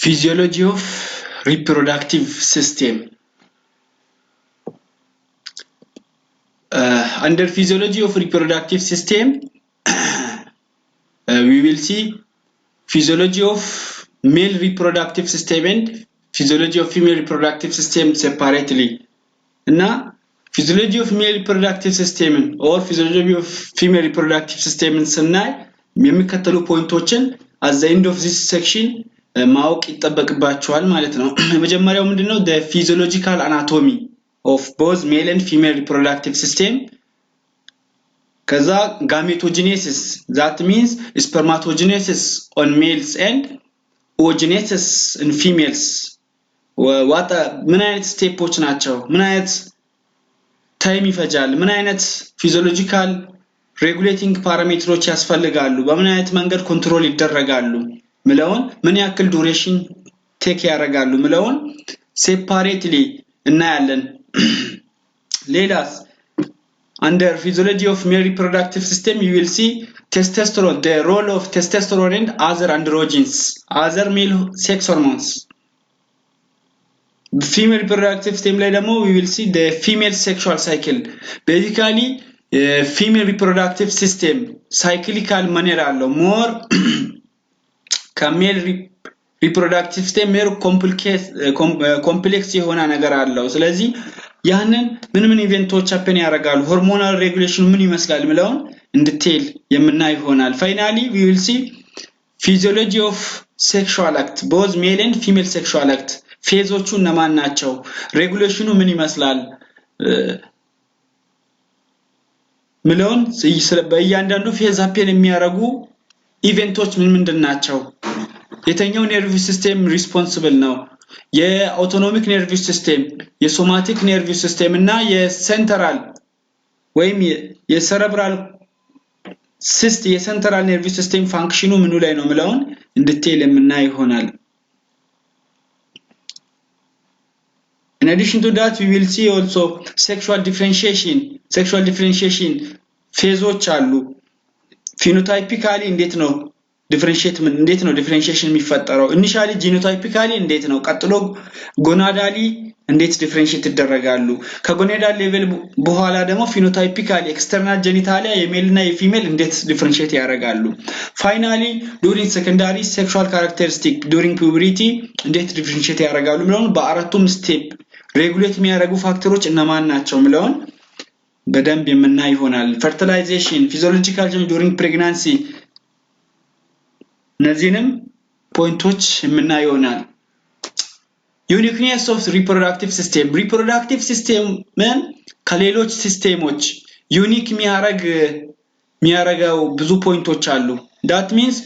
Physiology of reproductive system. Under physiology of reproductive system, we will see physiology of male reproductive system and physiology of female reproductive system separately. Now, physiology of male reproductive system or physiology of female reproductive system ስናይ የሚከተሉ ፖይንቶችን at the end of this section ማወቅ ይጠበቅባቸዋል ማለት ነው። መጀመሪያው ምንድነው the physiological anatomy of both male and female reproductive system ከዛ gametogenesis that means spermatogenesis on males and oogenesis in females what ምን አይነት ስቴፖች ናቸው ምን አይነት ታይም ይፈጃል ምን አይነት ፊዚዮሎጂካል ሬጉሌቲንግ ፓራሜትሮች ያስፈልጋሉ በምን አይነት መንገድ ኮንትሮል ይደረጋሉ ምለውን ምን ያክል ዱሬሽን ቴክ ያደርጋሉ ምለውን ሴፓሬትሊ እናያለን ሌላስ under physiology of male reproductive system you will see testosterone the role of testosterone and other androgens other male sex hormones female reproductive system ላይ ደግሞ we will see the female sexual cycle basically female reproductive system cyclical manner አለው more ከሜል reproductive system more complex የሆነ ነገር አለው ስለዚህ ያንን ምን ኢቨንቶች happen ያደርጋሉ hormonal regulation ምን ይመስላል ምለውን እንድትል የምናይ ይሆናል finally we will see physiology of sexual act both male and female sexual act ፌዞቹ እነማን ናቸው ሬጉሌሽኑ ምን ይመስላል ምለውን በእያንዳንዱ ፌዝ happen የሚያደርጉ ኢቨንቶች ምንድን ናቸው የተኛው ነርቭ ሲስተም ሪስፖንሲብል ነው የአውቶኖሚክ ነርቭ ሲስተም የሶማቲክ ነርቭ ሲስተም እና የሴንትራል ወይም የሰረብራል የሴንትራል ነርቭ ሲስተም ፋንክሽኑ ምኑ ላይ ነው ምለውን እንድትል የምናይ ይሆናል In addition to that, we will see also sexual differentiation phases አሉ phenotypically እንዴት ነው differentiation የሚፈጠረው initially genotypically እንዴት ነው ቀጥሎ gonadally እንዴት differentiate ይደረጋሉ ከgonadal level በኋላ ደግሞ phenotypically external genitalia የሜል እና የፊሜል እንዴት differentiate ያደርጋሉ finally during secondary sexual characteristic during puberty እንዴት differentiate ያደርጋሉ ምለውን በአራቱም ስቴፕ ሬጉሌት የሚያደርጉ ፋክተሮች እነማን ናቸው ምለውን በደንብ የምናይ ይሆናል fertilization physiological change during pregnancy እነዚህንም ፖይንቶች የምናይ ይሆናል uniqueness of reproductive system ምን ከሌሎች ሲስተሞች ዩኒክ የሚያረጋው ብዙ ፖይንቶች አሉ that means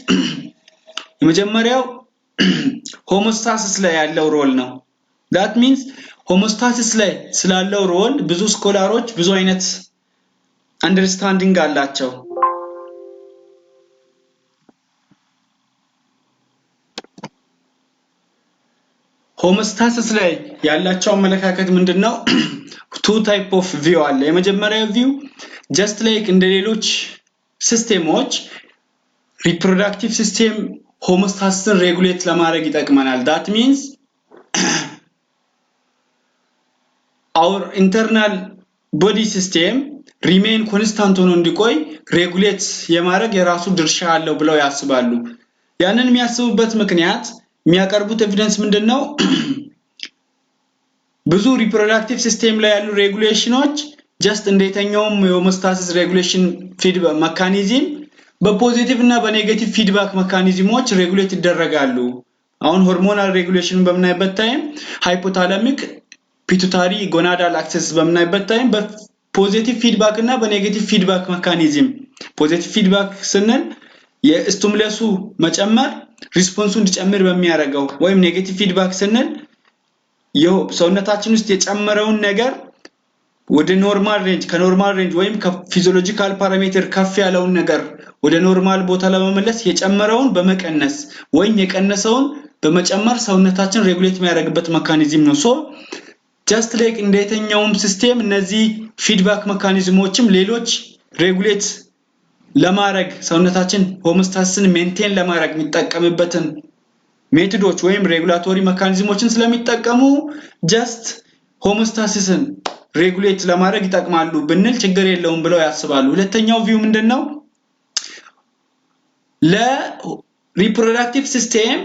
የመጀመሪያው homeostasis ላይ ያለው ሮል ነው that means homeostasis ላይ ስላለው ሮል ብዙ ስኮላሮች ብዙ አይነት አንደርስታንዲንግ አላቸው homeostasis ላይ ያላቸው አመለካከት ምንድነው two type of view አለ የመጀመሪያው view just like እንደ ሌሎች ሲስተሞች reproductive system homeostasis regulate ለማድረግ ይጠቅመናል that means our internal body system remain constant ሆኖ እንዲቆይ regulate የማድረግ የራሱ ድርሻ አለው ብለው ያስባሉ ያንን የሚያስቡበት ምክንያት የሚያቀርቡት ኤቪደንስ ምንድነው ብዙ reproductive system ላይ ያሉ regulationዎች just እንደተኛውም homeostasis regulation feedback mechanism በፖዚቲቭ እና በኔጌቲቭ feedback mechanismዎች regulate ይደረጋሉ አሁን hormonal regulation በመናይበት ታይም hypothalamic pituitary gonadal axis በመናይበት ታይም በፖዚቲቭ feedback እና በኔጌቲቭ feedback mechanism ፖዚቲቭ feedback ስንል የስቲሙለሱ መጨመር ሪስፖንሱ እንዲጨምር በሚያደርገው ወይም ኔጌቲቭ ፊድባክ ስንል ሰውነታችን ውስጥ የጨመረውን ነገር ወደ ኖርማል ሬንጅ ከኖርማል ሬንጅ ወይም ከፊዚዮሎጂካል ፓራሜትር ከፍ ያለውን ነገር ወደ ኖርማል ቦታ ለመመለስ የጨመረውን በመቀነስ ወይም የቀነሰውን በመጨመር ሰውነታችን ሬጉሌት የሚያደርግበት ሜካኒዝም ነው ሶ just like እንደተኛውም ሲስተም እነዚህ ፊድባክ ሜካኒዝሞችም ሌሎች ሬጉሌት ለማድረግ ሰውነታችን homeostasis ሜንቴን ለማድረግ የሚጠቀምበትን ሜቶዶች ወይም ሬጉላቶሪ ሜካኒዝሞችን ስለሚጠቀሙ ጀስት ሆሞስታሲስን ሬጉሌት ለማድረግ ይጠቅማሉ ብንል ችግር የለውም ብለው ያስባሉ። ሁለተኛው ቪው ምንድነው? ለሪፕሮዳክቲቭ ሲስተም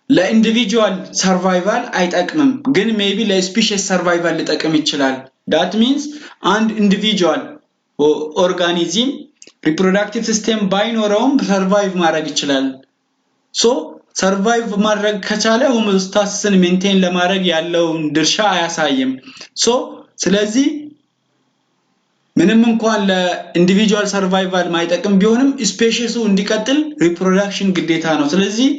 ለኢንዲቪጁዋል ሰርቫይቫል አይጠቅምም፣ ግን ሜቢ ለስፒሺስ ሰርቫይቫል ሊጠቅም ይችላል። that means አንድ ኢንዲቪጁዋል ኦርጋኒዝም ሪፕሮዳክቲቭ ሲስተም ባይኖረውም ሰርቫይቭ ማድረግ ይችላል። ሶ ሰርቫይቭ ማድረግ ከቻለ ሆሞስታሲስን ሜንቴን ለማድረግ ያለውን ድርሻ አያሳይም። ሶ ስለዚህ ምንም እንኳን ለኢንዲቪጁዋል ሰርቫይቫል ማይጠቅም ቢሆንም ስፔሺሱ እንዲቀጥል ሪፕሮዳክሽን ግዴታ ነው። ስለዚህ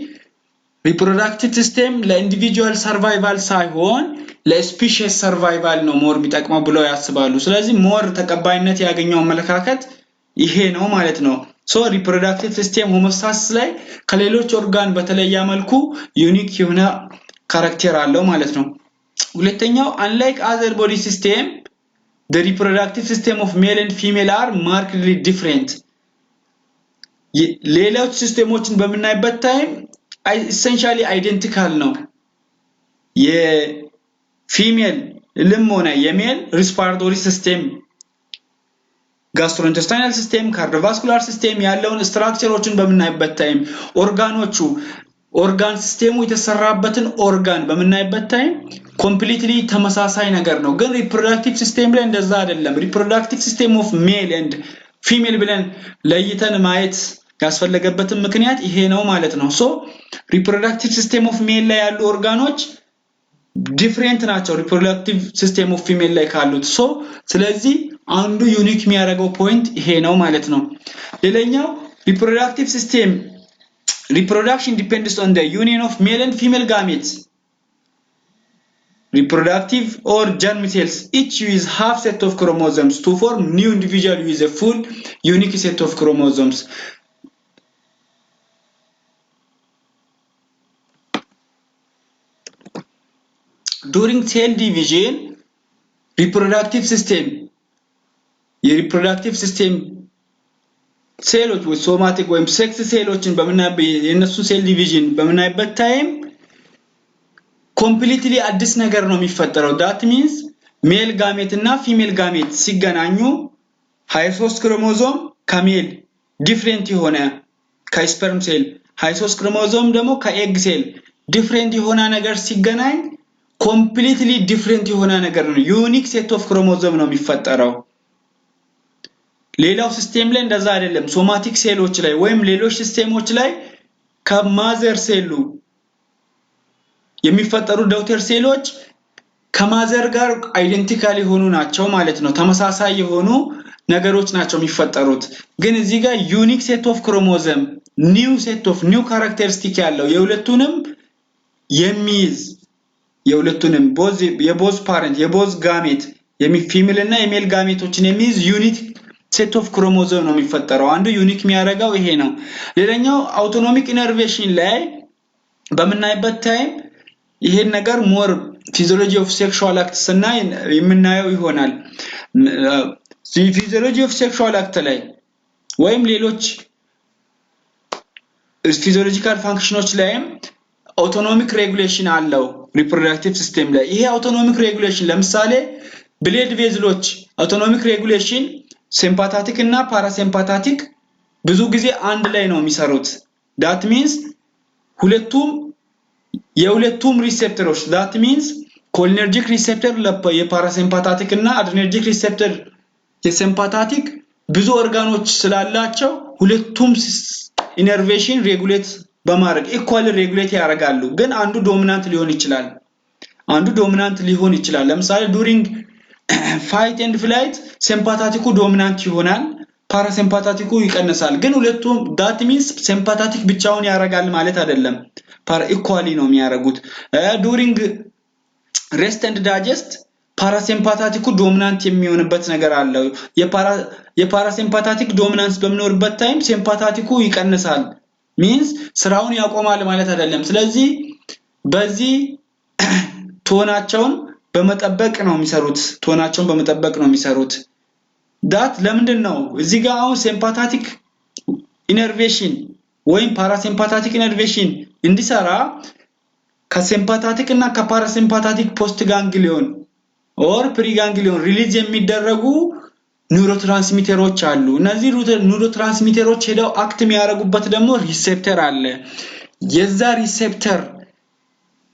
ሪፕሮዳክቲቭ ሲስተም ለኢንዲቪጁዋል ሰርቫይቫል ሳይሆን ለስፔሺስ ሰርቫይቫል ነው ሞር ቢጠቅመው ብለው ያስባሉ። ስለዚህ ሞር ተቀባይነት ያገኘው አመለካከት ይሄ ነው ማለት ነው። ሶ ሪፕሮዳክቲቭ ሲስተም ሆሞስታሲስ ላይ ከሌሎች ኦርጋን በተለየ መልኩ ዩኒክ የሆነ ካራክተር አለው ማለት ነው። ሁለተኛው unlike other body system the reproductive system of male and female are markedly different. ሌሎች ሲስተሞችን በመናይበት ታይም essentially identical ነው። የፊሜል ልም ሆነ የሜል ሪስፓራቶሪ ሲስተም፣ gastrointestinal system፣ cardiovascular system ያለውን ስትራክቸሮችን በመናይበት ታይም ኦርጋኖቹ ኦርጋን ሲስተሙ የተሰራበትን ኦርጋን በመናይበት ታይም ኮምፕሊትሊ ተመሳሳይ ነገር ነው። ግን ሪፕሮዳክቲቭ ሲስተም ላይ እንደዛ አይደለም። ሪፕሮዳክቲቭ ሲስተም ኦፍ ሜል ኤንድ ፊሜል ብለን ለይተን ማየት ያስፈልገበትን ምክንያት ይሄ ነው ማለት ነው። ሶ ሪፕሮዳክቲቭ ሲስተም ኦፍ ሜል ላይ ያሉ ኦርጋኖች ዲፈረንት ናቸው ሪፕሮዳክቲቭ ሲስተም ኦፍ ፊሜል ላይ ካሉት። ሶ ስለዚህ አንዱ ዩኒክ የሚያደርገው ፖይንት ይሄ ነው ማለት ነው። ሌላኛው reproductive system reproduction depends on the union of male and female gametes. Reproductive or germ cells each use half set of chromosomes to form new individual with a full unique set of chromosomes. During cell division reproductive system የሪፕሮዳክቲቭ ሲስተም ሴሎች ወይ ሶማቲክ ወይም ሴክስ ሴሎችን በመናበይ የነሱ ሴል ዲቪዥን በመናይበት ታይም ኮምፕሊትሊ አዲስ ነገር ነው የሚፈጠረው። that means ሜል ጋሜት እና ፊሜል ጋሜት ሲገናኙ 23 ክሮሞዞም ከሜል ዲፈረንት የሆነ ከስፐርም ሴል 23 ክሮሞዞም ደግሞ ከኤግ ሴል ዲፈረንት የሆነ ነገር ሲገናኝ ኮምፕሊትሊ ዲፈረንት የሆነ ነገር ነው ዩኒክ ሴት ኦፍ ክሮሞዞም ነው የሚፈጠረው። ሌላው ሲስተም ላይ እንደዛ አይደለም። ሶማቲክ ሴሎች ላይ ወይም ሌሎች ሲስተሞች ላይ ከማዘር ሴሉ የሚፈጠሩ ዶተር ሴሎች ከማዘር ጋር አይደንቲካል የሆኑ ናቸው ማለት ነው። ተመሳሳይ የሆኑ ነገሮች ናቸው የሚፈጠሩት። ግን እዚህ ጋር ዩኒክ ሴት ኦፍ ክሮሞዞም ኒው ሴት ኦፍ ኒው ካራክተሪስቲክ ያለው የሁለቱንም የሚይዝ የሁለቱንም ቦዝ የቦዝ ፓረንት የቦዝ ጋሜት የሚፊሜል እና የሜል ጋሜቶችን የሚይዝ ዩኒክ ሴት ኦፍ ክሮሞዞም ነው የሚፈጠረው። አንዱ ዩኒክ የሚያደርገው ይሄ ነው። ሌላኛው አውቶኖሚክ ኢነርቬሽን ላይ በመናይበት ታይም ይሄን ነገር ሞር ፊዚዮሎጂ ኦፍ ሴክሹዋል አክትስ እና የምናየው ይሆናል። ፊዚዮሎጂ ኦፍ ሴክሹዋል አክት ላይ ወይም ሌሎች ፊዚዮሎጂካል ፋንክሽኖች ላይም አውቶኖሚክ ሬጉሌሽን አለው ሪፕሮዳክቲቭ ሲስተም ላይ። ይሄ አውቶኖሚክ ሬጉሌሽን ለምሳሌ ብሌድ ቬዝሎች አውቶኖሚክ ሬጉሌሽን ሲምፓታቲክ እና ፓራሲምፓታቲክ ብዙ ጊዜ አንድ ላይ ነው የሚሰሩት። that means የሁለቱም ሪሴፕተሮች that means ኮሊነርጂክ ሪሴፕተር የፓራሲምፓታቲክ እና አድሬነርጂክ ሪሴፕተር የሲምፓታቲክ ብዙ ኦርጋኖች ስላላቸው ሁለቱም ኢነርቬሽን ሬጉሌት በማድረግ ኢኳል ሬጉሌት ያደርጋሉ። ግን አንዱ ዶሚናንት ሊሆን ይችላል። ለምሳሌ during fight and flight ሲምፓታቲኩ ዶሚናንት ይሆናል፣ ፓራሲምፓታቲኩ ይቀንሳል። ግን ሁለቱም that means ሲምፓታቲክ ብቻውን ያደርጋል ማለት አይደለም። ኢኳሊ ነው የሚያደርጉት። during rest and digest ፓራሲምፓታቲኩ ዶሚናንት የሚሆንበት ነገር አለው። የፓራሲምፓታቲክ ዶሚናንስ በሚኖርበት ታይም ሲምፓታቲኩ ይቀንሳል means ስራውን ያቆማል ማለት አይደለም። ስለዚህ በዚህ ቶናቸውን በመጠበቅ ነው የሚሰሩት። that ለምንድን ነው እዚህ ጋር አሁን ሲምፓታቲክ ኢነርቬሽን ወይም ፓራሲምፓታቲክ ኢነርቬሽን እንዲሰራ ከሲምፓታቲክ እና ከፓራሲምፓታቲክ ፖስት ጋንግሊዮን ኦር ፕሪጋንግሊዮን ሪሊዝ የሚደረጉ ኒውሮትራንስሚተሮች አሉ እነዚህ ኒውሮትራንስሚተሮች ሄደው አክት የሚያደርጉበት ደግሞ ሪሴፕተር አለ የዛ ሪሴፕተር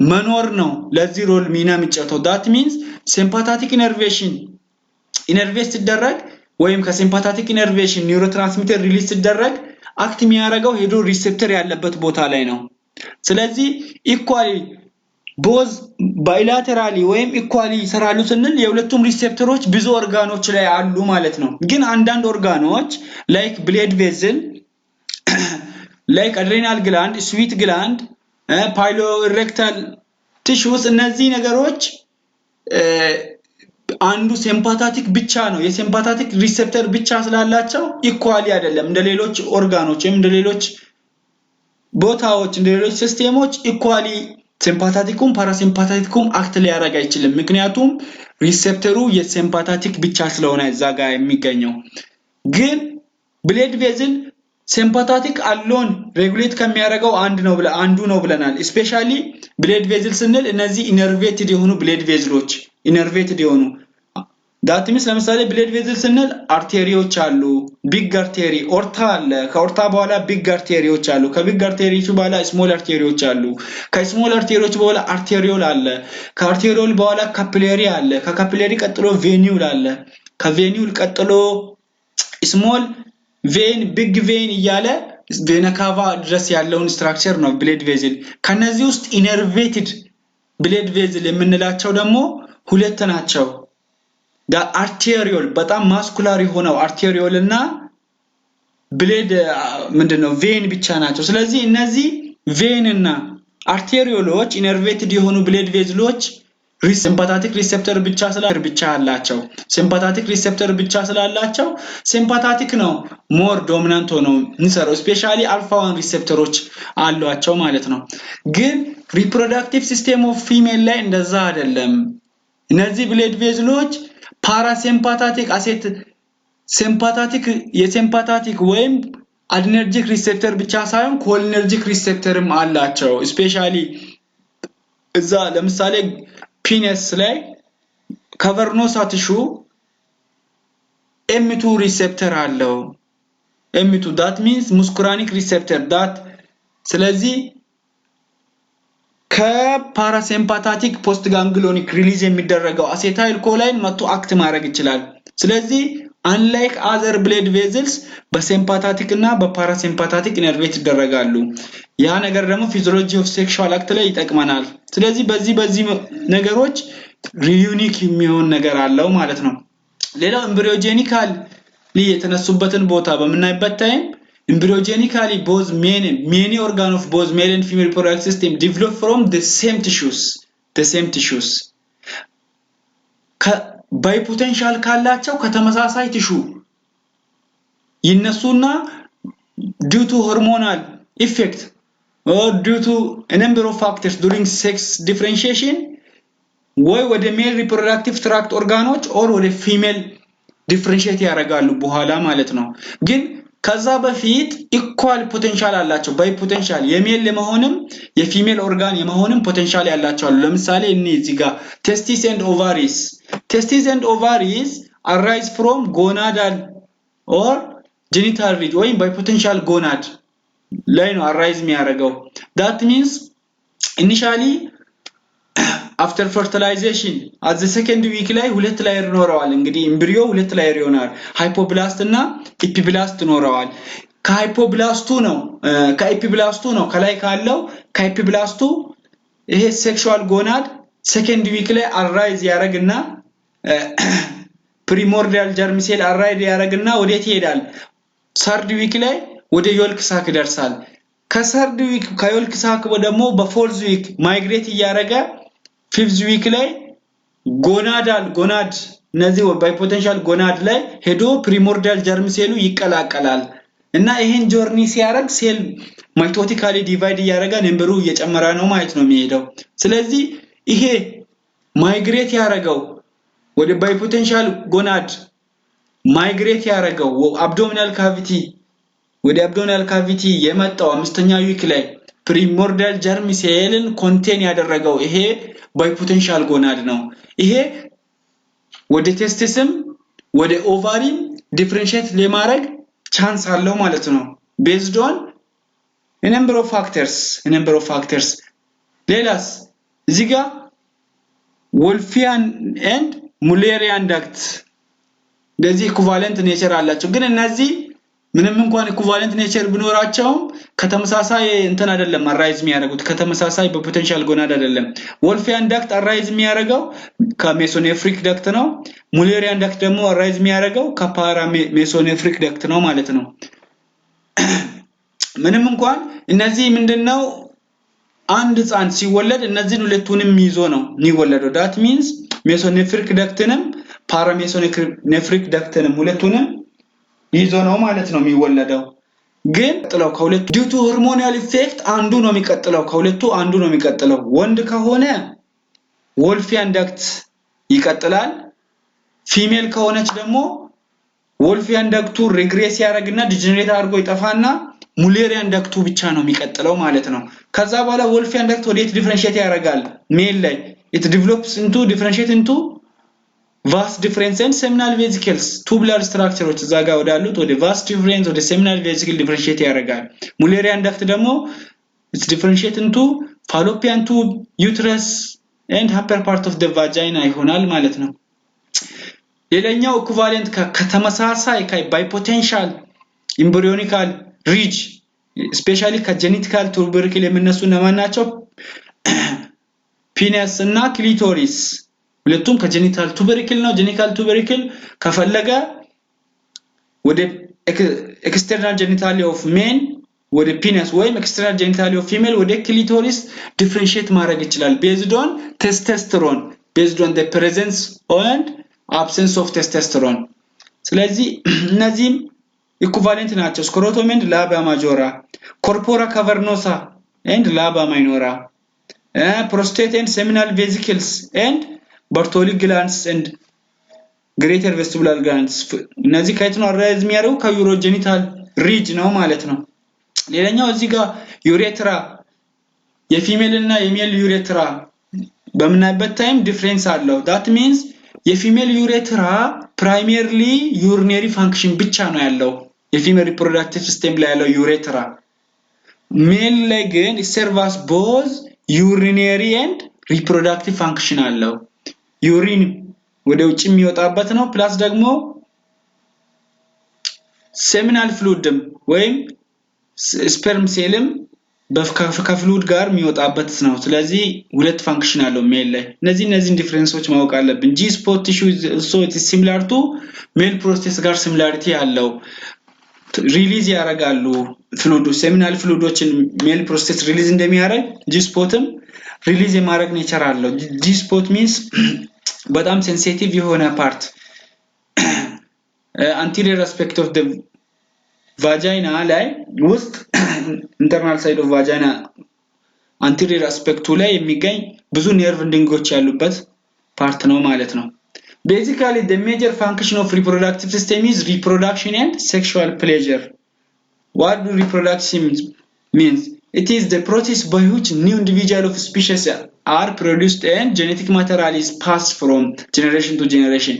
መኖር ነው ለዚህ ሮል ሚና የሚጫወተው that means sympathetic innervation ኢነርቬት ሲደረግ ወይም ከሲምፓታቲክ ኢነርቬሽን ኒውሮትራንስሚተር ሪሊዝ ሲደረግ አክት የሚያደርገው ሄዶ ሪሴፕተር ያለበት ቦታ ላይ ነው ስለዚህ ኢኳሊ ቦዝ ባይላተራሊ ወይም ኢኳሊ ይሰራሉ ስንል የሁለቱም ሪሴፕተሮች ብዙ ኦርጋኖች ላይ አሉ ማለት ነው ግን አንዳንድ ኦርጋኖች ላይክ ብሌድ ቬዝል ላይክ አድሬናል ግላንድ ስዊት ግላንድ ፓይሎሬክታል ቲሹስ እነዚህ ነገሮች አንዱ ሲምፓታቲክ ብቻ ነው የሲምፓታቲክ ሪሴፕተር ብቻ ስላላቸው ኢኳሊ አይደለም እንደ ሌሎች ኦርጋኖች ወይም እንደ ሌሎች ቦታዎች እንደ ሌሎች ሲስተሞች ኢኳሊ ሲምፓታቲኩም ፓራሲምፓታቲኩም አክት ሊያደርግ አይችልም ምክንያቱም ሪሴፕተሩ የሲምፓታቲክ ብቻ ስለሆነ እዛ ጋር የሚገኘው ግን ብሌድ ቬዝል ሲምፓታቲክ አሎን ሬጉሌት ከሚያደርገው አንዱ ነው ብለናል ስፔሻሊ ብሌድ ቬዝል ስንል እነዚህ ኢነርቬትድ የሆኑ ብሌድ ቬዝሎች ኢነርቬትድ የሆኑ that means ለምሳሌ ብሌድ ቬዝል ስንል አርቴሪዎች አሉ ቢግ አርቴሪ ኦርታ አለ ከኦርታ በኋላ ቢግ አርቴሪዎች አሉ ከቢግ አርቴሪዎች በኋላ ስሞል አርቴሪዎች አሉ ከስሞል አርቴሪዎች በኋላ አርቴሪዮል አለ ከአርቴሪዮል በኋላ ካፒላሪ አለ ከካፒላሪ ቀጥሎ ቬኒዩል አለ ከቬኒዩል ቀጥሎ ስሞል ቬን ቢግ ቬን እያለ ቬና ካቫ ድረስ ያለውን ስትራክቸር ነው ብሌድ ቬዝል ከነዚህ ውስጥ ኢነርቬትድ ብሌድ ቬዝል የምንላቸው ደግሞ ሁለት ናቸው arteriole በጣም ማስኩላር ሆነው arteriole እና ብሌድ ምንድነው ቬን ብቻ ናቸው ስለዚህ እነዚህ ቬን እና arterioleዎች ኢነርቬትድ የሆኑ ብሌድ ቬዝሎች ሲምፓታቲክ ሪሴፕተር ብቻ አላቸው ሲምፓታቲክ ሪሴፕተር ብቻ ስላላቸው ሲምፓታቲክ ነው ሞር ዶሚናንት ነው እንሰራው ስፔሻሊ አልፋ 1 ሪሴፕተሮች አሏቸው ማለት ነው ግን ሪፕሮዳክቲቭ ሲስተም ኦፍ ፊሜል ላይ እንደዛ አይደለም እነዚህ ብሌድ ቬዝሎች ፓራሲምፓታቲክ አሴት ሲምፓታቲክ የሲምፓታቲክ ወይም አድነርጂክ ሪሴፕተር ብቻ ሳይሆን ኮሊነርጂክ ሪሴፕተርም አላቸው ስፔሻሊ እዛ ለምሳሌ ፒነስ ላይ ካቨርኖሳ ቲሹ M2 ሪሴፕተር አለው M2 that means muscarinic receptor that ስለዚህ ከፓራሲምፓታቲክ ፖስት ጋንግሊዮኒክ ሪሊዝ የሚደረገው አሴታይል ኮላይን መጥቶ አክት ማድረግ ይችላል ስለዚህ unlike other blood vessels በሲምፓታቲክ እና በፓራሲምፓታቲክ ኢነርቬት ይደረጋሉ ያ ነገር ደግሞ ፊዚዮሎጂ ኦፍ ሴክሹዋል አክት ላይ ይጠቅመናል ስለዚህ በዚህ ነገሮች ዩኒክ የሚሆን ነገር አለው ማለት ነው ሌላው ኤምብሪዮጀኒካል የተነሱበትን ቦታ በመናይበት ታይም embryogenically both many organ of both male and female reproductive system develop from the same tissues by potential ካላቸው ከተመሳሳይ ቲሹ ይነሱና due to hormonal effect or due to a number of factors during sex differentiation ወይ ወደ male reproductive tract organoች or ወደ female differentiate ያደርጋሉ በኋላ ማለት ነው ግን ከዛ በፊት ኢኳል ፖቴንሻል አላቸው ባይ ፖቴንሻል የሜል ለመሆንም የፊሜል ኦርጋን የመሆንም ፖቴንሻል ያላቸው አሉ ለምሳሌ እዚህ ጋር testes and ovaries arise from gonadal or genital ridge ወይ by potential gonad ላይ ነው arise የሚያደርገው that means initially after fertilization at the second week ላይ ሁለት ላየር ኖረዋል እንግዲህ ኤምብሪዮ ሁለት ላየር ይሆናል ሃይፖብላስት እና ኢፒብላስት ኖረዋል ከኢፒብላስቱ ነው ከላይ ካለው ከኢፒብላስቱ ይሄ ሴክሹዋል ጎናድ second week ላይ አራይዝ ያረግና primordial germ cell አራይዝ ያረግና ወዴት ይሄዳል third week ላይ ወደ ዮልክ ሳክ ይደርሳል ከthird week ከዮልክ ሳክ ደግሞ በfourth week ማይግሬት ያረጋ fifth week ላይ gonad እነዚህ ባይ ፖቴንሻል ጎናድ ላይ ሄዶ primordial germ cell ይቀላቀላል እና ይሄን ጆርኒ ሲያረግ ሴል ማይቶቲካሊ ዲቫይድ ያረጋ ነምበሩ እየጨመረ ነው ማለት ነው የሚሄደው ስለዚህ ይሄ ማይግሬት ያረጋው ወደ ባይ ፖቴንሻል ጎናድ ማይግሬት ያረጋው አብዶሚናል ካቪቲ ወደ አብዶሚናል ካቪቲ የመጣው አምስተኛ ዊክ ላይ primordial germ cellን ኮንቴን ያደረገው ይሄ ባይፖቴንሻል ጎናድ ነው ይሄ ወደ ቴስቲስም ወደ ኦቫሪም ዲፈረንሺየት ለማድረግ ቻንስ አለው ማለት ነው based on a number of factors ሌላስ እዚህ ጋር wolffian and mullerian duct እንደዚህ ኢኩቫለንት ኔቸር አላቸው ግን እነዚህ ምንም እንኳን ኢኩቫለንት ኔቸር ቢኖራቸው ከተመሳሳይ እንትን አይደለም አራይዝ የሚያደርጉት ከተመሳሳይ በፖቴንሻል ጎናድ አይደለም wolffian duct አራይዝ የሚያደርገው ከሜሶኔፍሪክ duct ነው mullerian duct ደግሞ አራይዝ የሚያደርገው ከፓራ ሜሶኔፍሪክ duct ነው ማለት ነው ምንም እንኳን እነዚህ ምንድነው አንድ ህፃን ሲወለድ እነዚህን ሁለቱንም ይዞ ነው የሚወለደው that means mesonephric ductንም paramesonephric ductንም ሁለቱንም ይዞ ነው ማለት ነው የሚወለደው ግን ጥለው ከሁለቱ due to hormonal effect አንዱ ነው የሚቀጥለው ከሁለቱ አንዱ ነው የሚቀጥለው ወንድ ከሆነ wolffian duct ይቀጥላል ፊሜል ከሆነች ደግሞ wolffian duct regress ያደርግና ዲጀነሬት አድርጎ ይጠፋና mullerian duct ብቻ ነው የሚቀጥለው ማለት ነው ከዛ በኋላ wolffian duct ወዴት ዲፈረንሺየት ያደርጋል ሜል ላይ it develops into differentiate into vas difference and seminal vesicles tubular structures እዛ ጋር ወዳሉት ወደ vas difference ወደ seminal vesicle differentiate ያደርጋል mullerian duct ደግሞ it differentiate into fallopian tube uterus and upper part of the vagina ይሆናል ማለት ነው ሌላኛው ኢኩቫለንት ከተመሳሳይ ባይፖቴንሻል embryonical ridge especially ከጄኔቲካል tubercle የምነሱ ነማናቸው penis እና clitoris ሁለቱም ከጄኒታል tubercle ነው ጄኒታል tubercle ከፈለገ ወደ external genitalia of men ወደ penis ወይም external genitalia of female ወደ clitoris differentiate ማድረግ ይችላል based on testosterone based on the presence and absence of testosterone ስለዚህ እነዚህም equivalent ናቸው scrotum and labia majora corpora cavernosa and labia minora prostate and seminal vesicles and Bartholin glands and greater vestibular glands እነዚህ ከየት ነው አራይዝ የሚያደርጉ ከዩሮጀኒታል ሪጅ ነው ማለት ነው ሌላኛው እዚህ ጋር ዩሬትራ የፊሜል እና የሜል ዩሬትራ በመናበት ታይም ዲፈረንስ አለው that means የፊሜል ዩሬትራ primarily urinary function ብቻ ነው ያለው የፊሜል reproductive system ላይ ያለው ዩሬትራ ሜል ላይ ግን serve as both urinary and reproductive function አለው ዩሪን ወደ ውጭ የሚወጣበት ነው ፕላስ ደግሞ seminal fluidም ወይም sperm cellም ከፍሉድ ጋር የሚወጣበት ነው ስለዚህ ሁለት ፋንክሽን አለው ሜል ላይ እነዚህን ዲፈረንሶች ማወቅ አለብን G spot tissue so it is similar to male prostate ጋር similarity አለው ሪሊዝ ያደርጋሉ ፍሉድ seminal fluidዎችን ሜል ፕሮስቴት ሪሊዝ እንደሚያደርግ G spotም ሪሊዝ የማድረግ ኔቸር አለው G spot means በጣም ሴንሲቲቭ የሆነ ፓርት anterior aspect of the vagina ላይ ውስጥ internal side of vagina anterior aspect ላይ የሚገኝ ብዙ nerve endings ያሉበት ፓርት ነው ማለት ነው basically the major function of reproductive system is reproduction and sexual pleasure what do reproduction means it is the process by which new individual of species are produced and genetic material is passed from generation to generation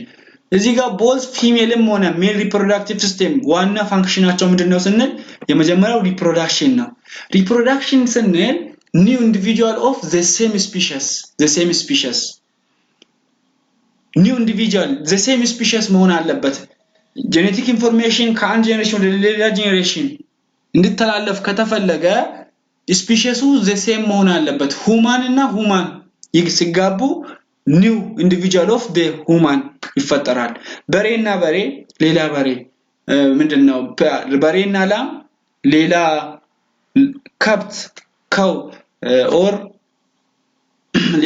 እዚህ ጋር both female and male reproductive system ዋና ፋንክሽናቸው ምንድነው ስንል የመጀመሪያው reproduction ነው reproduction ስንል new individual of the same species new individual the same species መሆን አለበት genetic information ከአንድ ጄነሬሽን ወደ ሌላ ጄነሬሽን እንድትተላለፍ ከተፈለገ ስፒሺሱ the same መሆን አለበት human እና human ሲጋቡ new individual of the human ይፈጠራል በሬና በሬ ሌላ በሬ ምንድነው በሬና ላም ሌላ ከብት cow or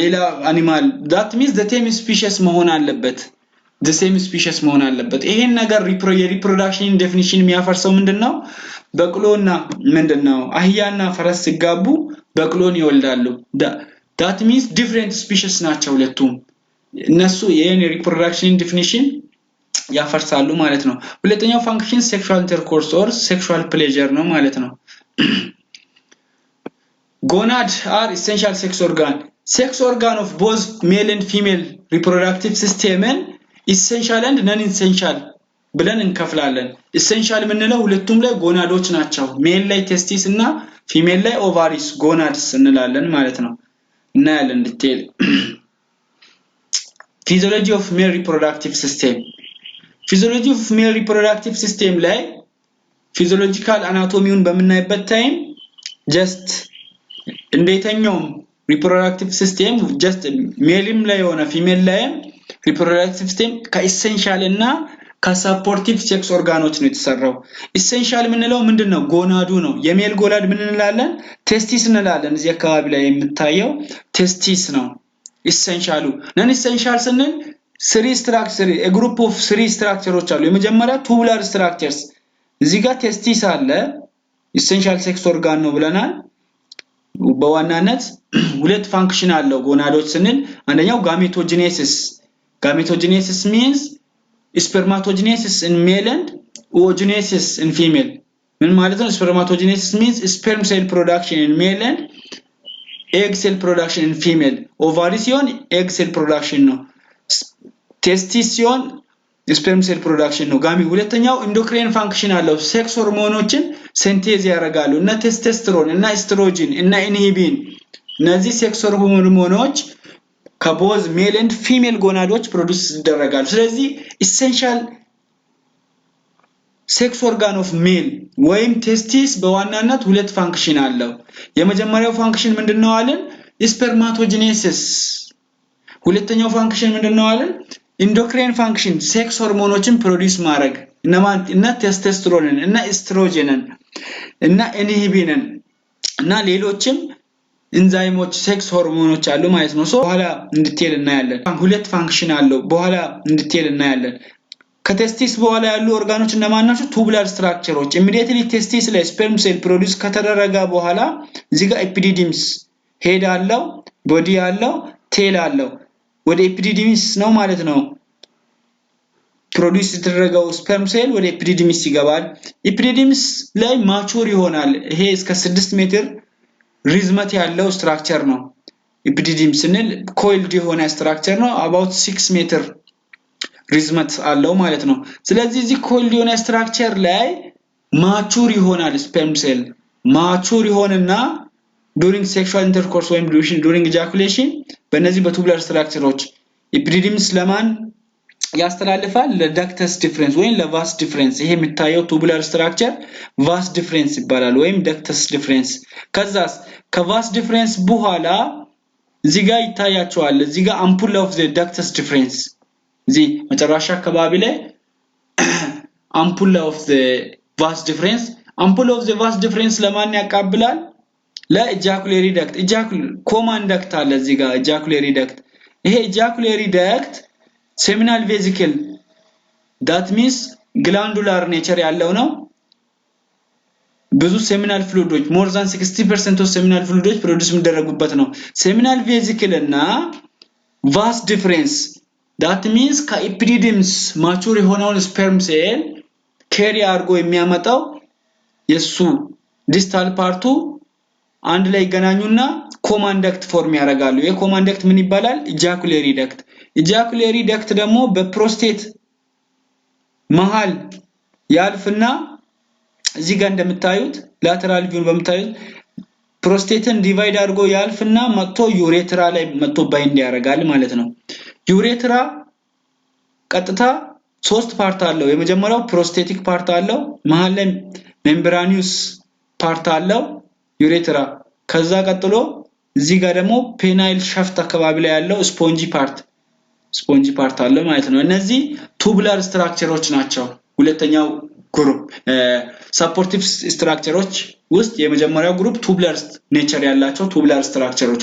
ሌላ animal that means the same species መሆን አለበት the same species መሆን አለበት ይሄን ነገር reproduction definition የሚያፈርሰው ምንድነው በቅሎና ምንድነው አህያና ፈረስ ሲጋቡ በቅሎን ይወልዳሉ that means different species ናቸው ሁለቱም እነሱ የኔ reproduction definition ያፈርሳሉ ማለት ነው ሁለተኛው function sexual intercourse or sexual pleasure ነው ማለት ነው Gonads are essential sex organ. Sex organ of both male and female reproductive system essential and non-essential ብለን እንከፍላለን። essential የምንለው ሁለቱም ላይ ጎናዶች ናቸው። ሜል ላይ ቴስቲስ እና ፊሜል ላይ ኦቫሪስ ጎናድስ እንላለን ማለት ነው። እናያለን ዲቴል physiology of male reproductive system. Physiology of male reproductive system ላይ physiological anatomy-ውን በምናይበት ታይም just እንደየተኛውም reproductive system just ሜልም ላይ ሆነ ፊሜል ላይ reproductive system ከessential እና ከሰፖርቲቭ ሴክስ ኦርጋኖች ነው የተሰራው። essential የምንለው ምንድነው? ጎናዱ ነው። የሜል ጎናድ ምን እንላለን? ቴስቲስ እንላለን። እዚህ አካባቢ ላይ የምታየው ቴስቲስ ነው essential። non essential ስንል a group of three structures አሉ። የመጀመሪያ tubular structures እዚህ ጋር ቴስቲስ አለ essential sex organ ነው ብለናል። በዋናነት ሁለት ፋንክሽን አለው ጎናዶች ስንል አንደኛው gametogenesis means spermatogenesis in male and oogenesis in female ምን ማለት ነው? spermatogenesis means sperm cell production in male and egg cell production in female. ovary ሲሆን egg cell production ነው። testis ሲሆን sperm cell production ነው። ጋሚ ሁለተኛው endocrine function አለው። ሴክስ ሆርሞኖችን ሲንቴዝ ያደርጋሉ እና ቴስቶስተሮን እና ኤስትሮጂን እና ኢንሂቢን እነዚህ ሴክስ ሆርሞኖች ከቦዝ ሜል ኤንድ ፊሜል ጎናዶች ፕሮዲዩስ ይደረጋሉ። ስለዚህ essential sex organ of male ወይም ቴስቲስ በዋናነት ሁለት ፋንክሽን አለው። የመጀመሪያው ፋንክሽን ምንድነው አለን? spermatogenesis። ሁለተኛው ፋንክሽን ምንድነው አለን? endocrine function ሴክስ ሆርሞኖችን ፕሮዲዩስ ማድረግ እና ቴስቶስተሮንን እና ኤስትሮጂንን እና ኢንሂቢንን እና ሌሎችም ኢንዛይሞች ሴክስ ሆርሞኖች አሉ ማለት ነው። በኋላ እንዲቴል እናያለን። ሁለት ፋንክሽን አለው። በኋላ እንዲቴል እናያለን። ከቴስቲስ በኋላ ያሉ ኦርጋኖች እነማን ናቸው? ቱቡላር ስትራክቸሮች immediately ቴስቲስ ላይ ስፐርም ሴል ፕሮዲዩስ ከተደረገ በኋላ እዚህ ጋር ኤፒዲዲምስ ሄድ አለው፣ ቦዲ አለው፣ ቴል አለው። ወደ ኤፒዲዲምስ ነው ማለት ነው ፕሮዲዩስ የተደረገው ስፐርም ሴል ወደ ኤፒዲዲምስ ይገባል። ኤፒዲዲምስ ላይ ማቹር ይሆናል። ይሄ እስከ 6 ሜትር ሪዝመት ያለው ስትራክቸር ነው። ኤፒዲዲምስ ስንል ኮይልድ የሆነ ስትራክቸር ነው። about 6 ሜትር ሪዝመት አለው ማለት ነው። ስለዚህ እዚህ ኮይልድ የሆነ ስትራክቸር ላይ ማቹር ይሆናል ስፐርም ሴል ማቹር ይሆንና during sexual intercourse ወይም during ejaculation በእነዚህ በቱቡላር ስትራክቸሮች ኤፒዲዲምስ ለማን ያስተላልፋል? ለዳክተስ ዲፈረንስ ወይም ለቫስ ዲፈረንስ። ይሄ የሚታየው ቱቡላር ስትራክቸር ቫስ ዲፈረንስ ይባላል ወይም ዳክተስ ዲፈረንስ። ከዛስ ከቫስ ዲፈረንስ በኋላ እዚህ ጋር ይታያቸዋል። እዚህ ጋር አምፑል ኦፍ ዘ ዳክተስ ዲፈረንስ እዚህ መጨረሻ አካባቢ ላይ አምፑል ኦፍ ዘ ቫስ ዲፈረንስ አምፑል ኦፍ ዘ ቫስ ዲፈረንስ ለማን ያቃብላል? ለኢጃኩሌሪ ዳክት ኮማን ዳክት አለ እዚህ ጋር ኢጃኩሌሪ ዳክት። ይሄ ኢጃኩሌሪ ዳክት seminal vesicle that means glandular nature ያለው ነው። ብዙ seminal fluids more than 60% of seminal fluids produce የሚደረጉበት ነው። seminal vesicle እና vas deferens that means ከኤፒዲዲምስ ማቹር የሆነውን sperm cell carry አድርጎ የሚያመጣው የሱ distal ፓርቱ አንድ ላይ ገናኙና ኮማንዳክት ፎርም ያደርጋሉ። የኮማንዳክት ምን ይባላል? ኢጃኩሌሪ ዳክት። ኢጃኩሌሪ ዳክት ደግሞ በፕሮስቴት መሃል ያልፍና እዚህ ጋር እንደምታዩት ላተራል ቪውን በመታየት ፕሮስቴትን ዲቫይድ አድርጎ ያልፍና መጥቶ ዩሬትራ ላይ መጥቶ ባይንድ ያደርጋል ማለት ነው። ዩሬትራ ቀጥታ 3 ፓርት አለው። የመጀመሪያው ፕሮስቴቲክ ፓርት አለው፣ መሃል ላይ ሜምብራኒዩስ ፓርት አለው ዩሬትራ። ከዛ ቀጥሎ እዚህ ጋር ደግሞ ፔናይል ሻፍት አካባቢ ላይ ያለው ስፖንጂ ፓርት አለው ማለት ነው። እነዚህ ቱቡላር ስትራክቸሮች ናቸው። ሁለተኛው ግሩፕ ሰፖርቲቭ ስትራክቸሮች ውስጥ የመጀመሪያው ግሩፕ ቱቡላር ኔቸር ያላቸው ቱቡላር ስትራክቸሮች።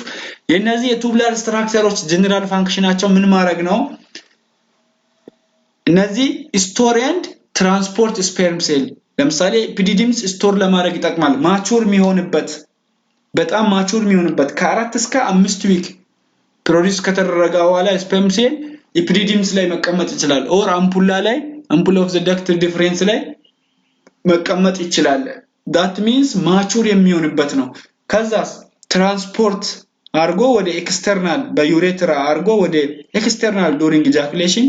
የነዚህ የቱቡላር ስትራክቸሮች ጀነራል ፋንክሽናቸው ምን ማድረግ ነው? እነዚህ ስቶር ኤንድ ትራንስፖርት ስፐርም ሴል ለምሳሌ ኤፒዲዲምስ ስቶር ለማድረግ ይጠቅማል። ማቹር የሚሆንበት በጣም ማቹር የሚሆንበት ከ4 እስከ 5 ዊክ ፕሮዲዩስ ከተደረገ በኋላ ስፐርም ሴል ኤፒዲዲምስ ላይ መቀመጥ ይችላል ኦር አምፑል ኦፍ ዘ ዳክት ዲፈረንስ ላይ መቀመጥ ይችላል። that means ማቹር የሚሆንበት ነው። ከዛስ ትራንስፖርት አርጎ ወደ ኤክስተርናል በዩሬትራ አርጎ ወደ ኤክስተርናል ዱሪንግ ኢጃኩሌሽን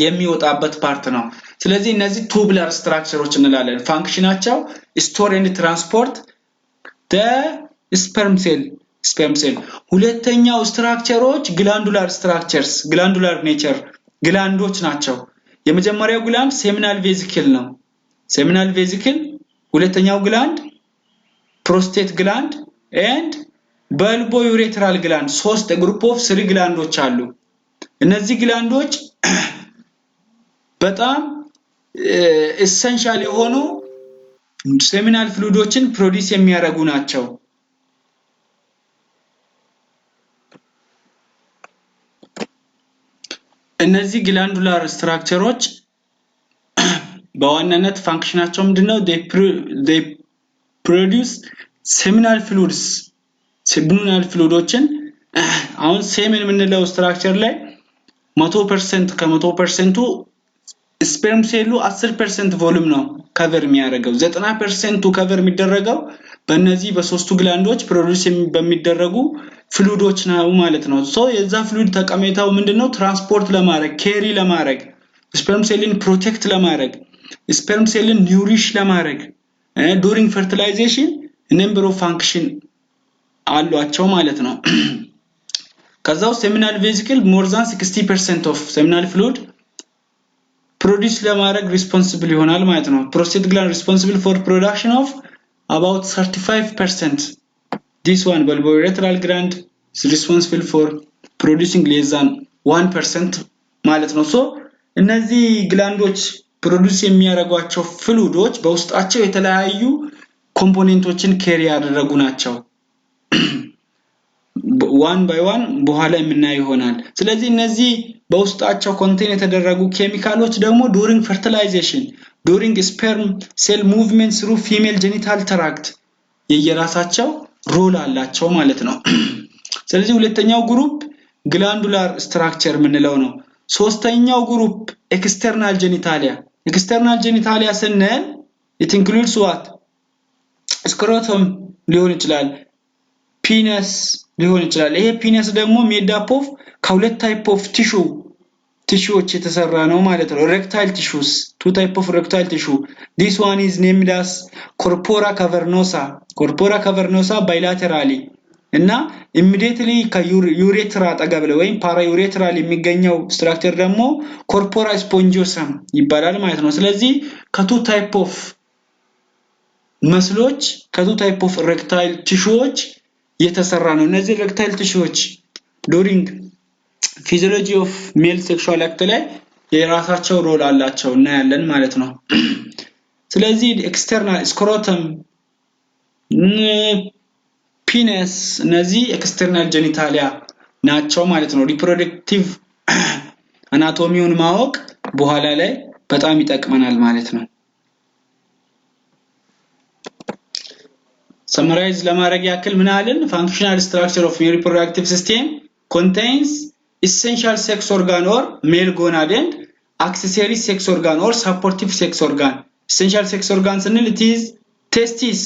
የሚወጣበት ፓርት ነው። ስለዚህ እነዚህ ቱቡላር ስትራክቸሮች እንላለን። ፋንክሽናቸው ስቶር ኤንድ ትራንስፖርት ስፐርም ሴል። ሁለተኛው ስትራክቸሮች ግላንዱላር ስትራክቸርስ፣ ግላንዱላር ኔቸር ግላንዶች ናቸው። የመጀመሪያው ግላንድ ሴሚናል ቬዚክል ነው። ሴሚናል ቬዚክል። ሁለተኛው ግላንድ ፕሮስቴት ግላንድ ኤንድ በልቦ ዩሬትራል ግላንድ። ሶስት ግሩፕ ኦፍ 3 ግላንዶች አሉ። እነዚህ ግላንዶች በጣም ኤሰንሻል የሆኑ ሴሚናል ፍሉይዶችን ፕሮዲዩስ የሚያደርጉ ናቸው። እነዚህ ግላንዱላር ስትራክቸሮች በዋናነት ፋንክሽናቸው ምንድነው? they produce seminal fluids seminal fluidዎችን አሁን ሴሚን የምንለው ስትራክቸር ላይ 100% ከ100% ስፐርም ሴሉ 10% ቮሉም ነው ከቨር የሚያደርገው። 90% ከቨር የሚደረገው በእነዚህ በሶስቱ ግላንዶች ፕሮዲዩስ በሚደረጉ ፍሉይዶች ነው ማለት ነው። ሶ የዛ ፍሉይድ ጠቀሜታው ምንድነው? ትራንስፖርት ለማድረግ፣ ኬሪ ለማድረግ፣ ስፐርም ሴልን ፕሮቴክት ለማድረግ፣ ስፐርም ሴልን ኒውሪሽ ለማድረግ ዱሪንግ ፈርቲላይዜሽን ነምበር ኦፍ ፋንክሽን አሏቸው ማለት ነው። ከዛው ሴሚናል ቬዚክል more than 60% of seminal fluid ፕሮዲዩስ ለማድረግ ሪስፖንሲብል ይሆናል ማለት ነው። ፕሮስቴት ግላንድ ሪስፖንሲብል for production of about 35%. This one bulbourethral gland is responsible for producing less than 1% ማለት ነው። ሶ እነዚህ ግላንዶች ፕሮዲዩስ የሚያደርጓቸው ፍሉይዶች በውስጣቸው የተለያዩ ኮምፖኔንቶችን ኬሪ ያደረጉ ናቸው። one by one በኋላ የምናየው ይሆናል። ስለዚህ እነዚህ በውስጣቸው ኮንቴን የተደረጉ ኬሚካሎች ደግሞ during fertilization during sperm cell movement through female genital tract የየራሳቸው ሮል አላቸው ማለት ነው። ስለዚህ ሁለተኛው ግሩፕ ግላንዱላር ስትራክቸር የምንለው ነው። ሶስተኛው ግሩፕ ኤክስተርናል ጄኒታሊያ። ኤክስተርናል ጄኒታሊያ ስንል it includes what? ስክሮተም ሊሆን ይችላል፣ ፒነስ ሊሆን ይችላል። ይሄ ፒነስ ደግሞ ሜድ አፕ ኦፍ ከሁለት ታይፕ ኦፍ ቲሹዎች የተሰራ ነው ማለት ነው። rectile tissues, two type of rectile tissue. This one is named as corpora cavernosa bilaterally እና immediately ከዩሬትራ አጠገብ ላይ ወይም ፓራዩሬትራል የሚገኘው ስትራክቸር ደግሞ ኮርፖራ ስፖንጂዮሰም ይባላል ማለት ነው። ስለዚህ ከቱ ታይፕ ኦፍ መስሎች ከቱ ታይፕ ኦፍ rectile ቲሹዎች የተሰራ ነው። እነዚህ rectile ቲሹዎች during physiology of male sexual act ላይ የራሳቸው ሮል አላቸው እና ያለን ማለት ነው። ስለዚህ ኤክስተርናል ስክሮተም ፒነስ እነዚህ ኤክስተርናል ጄኒታሊያ ናቸው ማለት ነው። ሪፕሮዳክቲቭ አናቶሚውን ማወቅ በኋላ ላይ በጣም ይጠቅመናል ማለት ነው። ሰመራይዝ ለማድረግ ያክል ምን አለን? functional structure of reproductive system contains essential sex organ or male gonad and accessory sex organ or supportive sex organ. essential sex organ ስንል it is testis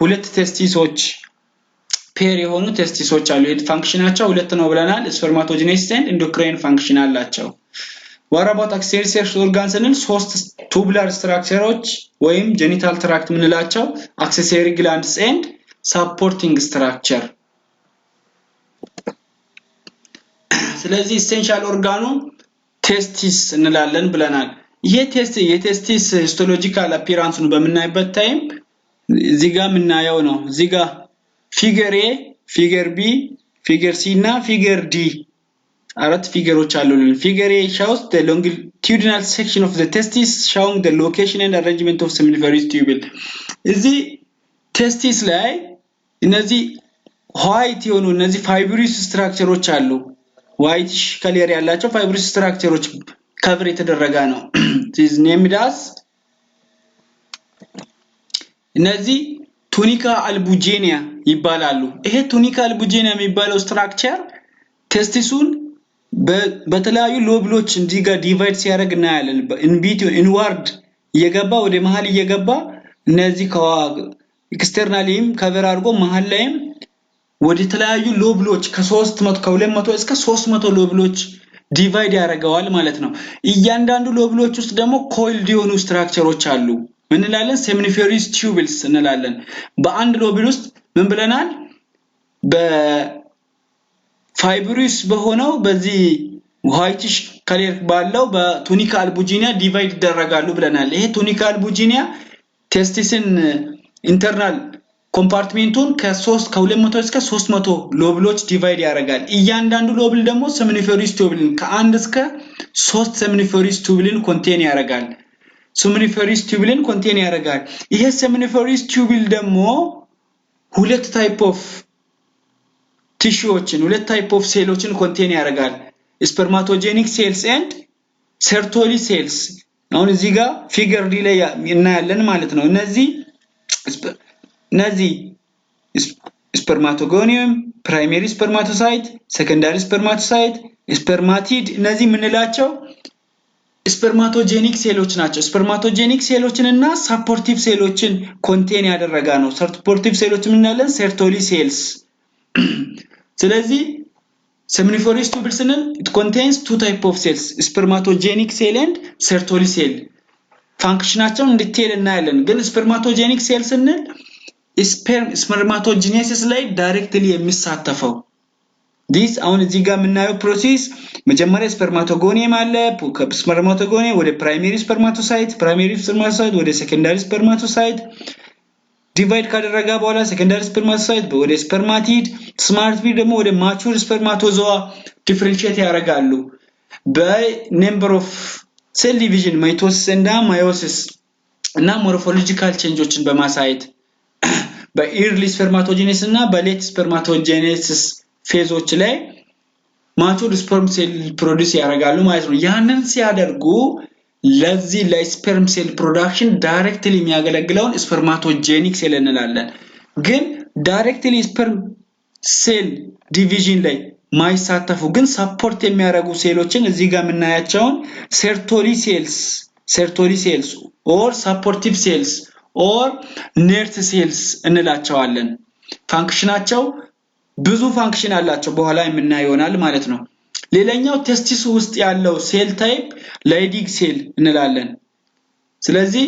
ሁለት ቴስቲሶች ፔር የሆኑ ቴስቲሶች አሉ። ፋንክሽናቸው ሁለት ነው ብለናል። ስፐርማቶጂኔሲስ ኤንድ ኢንዶክራይን ፋንክሽን አላቸው። what about accessory sex organ ስንል ሶስት ቱቡላር ስትራክቸሮች ወይም ጄኒታል ትራክት ምንላቸው accessory glands and supporting structure። ስለዚህ essential organu testis እንላለን ብለናል። ይሄ የቴስቲስ ሂስቶሎጂካል አፒራንስን በመናይበት ታይም እዚህ ጋር ምናየው ነው። እዚህ ጋር ፊገር ኤ፣ ፊገር ቢ፣ ፊገር ሲ እና ፊገር ዲ አራት ፊገሮች አሉልን። ፊገር ኤ shows the longitudinal section of the testis showing the location and arrangement of seminiferous tubule። እዚህ ቴስቲስ ላይ እነዚህ ዋይት የሆኑ እነዚህ ፋይብሪስ ስትራክቸሮች አሉ። ዋይት ከለር ያላቸው ፋይብሪስ ስትራክቸሮች ከቨር የተደረገ ነው። this named as እነዚህ ቱኒካ አልቡጂኒያ ይባላሉ። ይሄ ቱኒካ አልቡጂኒያ የሚባለው ስትራክቸር ቴስቲሱን በተለያዩ ሎብሎች እንዲጋ ዲቫይድ ሲያደርግ እናያለን። ኢንዋርድ እየገባ ወደ መሃል እየገባ እነዚህ ኤክስተርናሊም ከቨር አድርጎ መሃል ላይም ወደ ተለያዩ ሎብሎች ከ300 ከ200 እስከ 300 ሎብሎች ዲቫይድ ያደርገዋል ማለት ነው። እያንዳንዱ ሎብሎች ውስጥ ደግሞ ኮይልድ የሆኑ ስትራክቸሮች አሉ። ምን እንላለን? ሴሚኒፌሪስ ቱቡልስ እንላለን። በአንድ ሎብል ውስጥ ምን ብለናል? በፋይብሪስ በሆነው በዚህ ዋይቲሽ ከለር ባለው በቱኒካ አልቡጂኒያ ዲቫይድ ይደረጋሉ ብለናል። ይሄ ቱኒካ አልቡጂኒያ ቴስቲስን ኢንተርናል ኮምፓርትሜንቱን ከ200 እስከ 300 ሎብሎች ዲቫይድ ያደርጋል። እያንዳንዱ ሎብል ደግሞ ሴሚኒፌሪስ ቱቡልን ከ1 እስከ 3 ሴሚኒፌሪስ ቱቡልን ኮንቴን ያደርጋል። ሴሚኒፌሪስ ቱቡልን ኮንቴን ያደርጋል። ይሄ ሴሚኒፌሪስ ቱቡል ደግሞ ሁለት ታይፕ ኦፍ ቲሹዎችን ሁለት ታይፕ ኦፍ ሴሎችን ኮንቴን ያደርጋል። ስፐርማቶጀኒክ ሴልስ ኤንድ ሴርቶሊ ሴልስ። አሁን እዚህ ጋር ፊገር ዲ ላይ እናያለን ማለት ነው። እነዚህ ስፐርማቶጎኒየም፣ ፕራይመሪ ስፐርማቶሳይት፣ ሰከንዳሪ ስፐርማቶሳይት፣ ስፐርማቲድ እነዚህ ምንላቸው ስፐርማቶጀኒክ ሴሎች ናቸው። ስፐርማቶጀኒክ ሴሎችንና ሰፖርቲቭ ሴሎችን ኮንቴን ያደረጋ ነው። ሰፖርቲቭ ሴሎች ምንላለን? ሴርቶሊ ሴልስ። ስለዚህ seminiferous tubule ስንል it contains two type of cells spermatogenic cell and sertoli cell ፋንክሽናቸውን ዲቴል እናያለን። ግን spermatogenic cell ስንል spermatogenesis ላይ ዳይሬክትሊ የሚሳተፈው this አሁን እዚህ ጋር የምናየው ፕሮሰስ መጀመሪያ ስፐርማቶጎኒየም አለ። ከስፐርማቶጎኒየም ወደ ፕራይመሪ ስፐርማቶሳይት ወደ ሴኮንዳሪ ስፐርማቶሳይት ዲቫይድ ካደረጋ በኋላ ሴኮንዳሪ ስፐርማቶሳይት ወደ ስፐርማቲድ ስማርትቢድ ደግሞ ወደ ማቹር ስፐርማቶዞአ ዲፈረንሺየት ያደርጋሉ። በነምበር ኦፍ ሴል ዲቪዥን ማይቶሲስ እና ማዮሲስ እና ሞርፎሎጂካል ቼንጆችን በማሳየት በኢርሊ ስፐርማቶጀኔሲስ እና በሌት ስፐርማቶጀኔሲስ ፌዞች ላይ ማቹር ስፐርም ሴል ፕሮዲዩስ ያደርጋሉ ማለት ነው። ያንን ሲያደርጉ ለዚህ ለስፐርም ሴል ፕሮዳክሽን ዳይሬክትሊ የሚያገለግለውን ስፐርማቶጀኒክ ሴል እንላለን። ግን ዳይሬክትሊ ስፐርም ሴል ዲቪዥን ላይ ማይሳተፉ ግን ሰፖርት የሚያደርጉ ሴሎችን እዚህ ጋር የምናያቸውን ሴርቶሊ ሴልስ ኦር ሰፖርቲቭ ሴልስ ኦር ነርት ሴልስ እንላቸዋለን። ፋንክሽናቸው ብዙ ፋንክሽን አላቸው በኋላ የምናየው ይሆናል ማለት ነው። ሌላኛው ቴስቲስ ውስጥ ያለው ሴል ታይፕ ላይዲግ ሴል እንላለን። ስለዚህ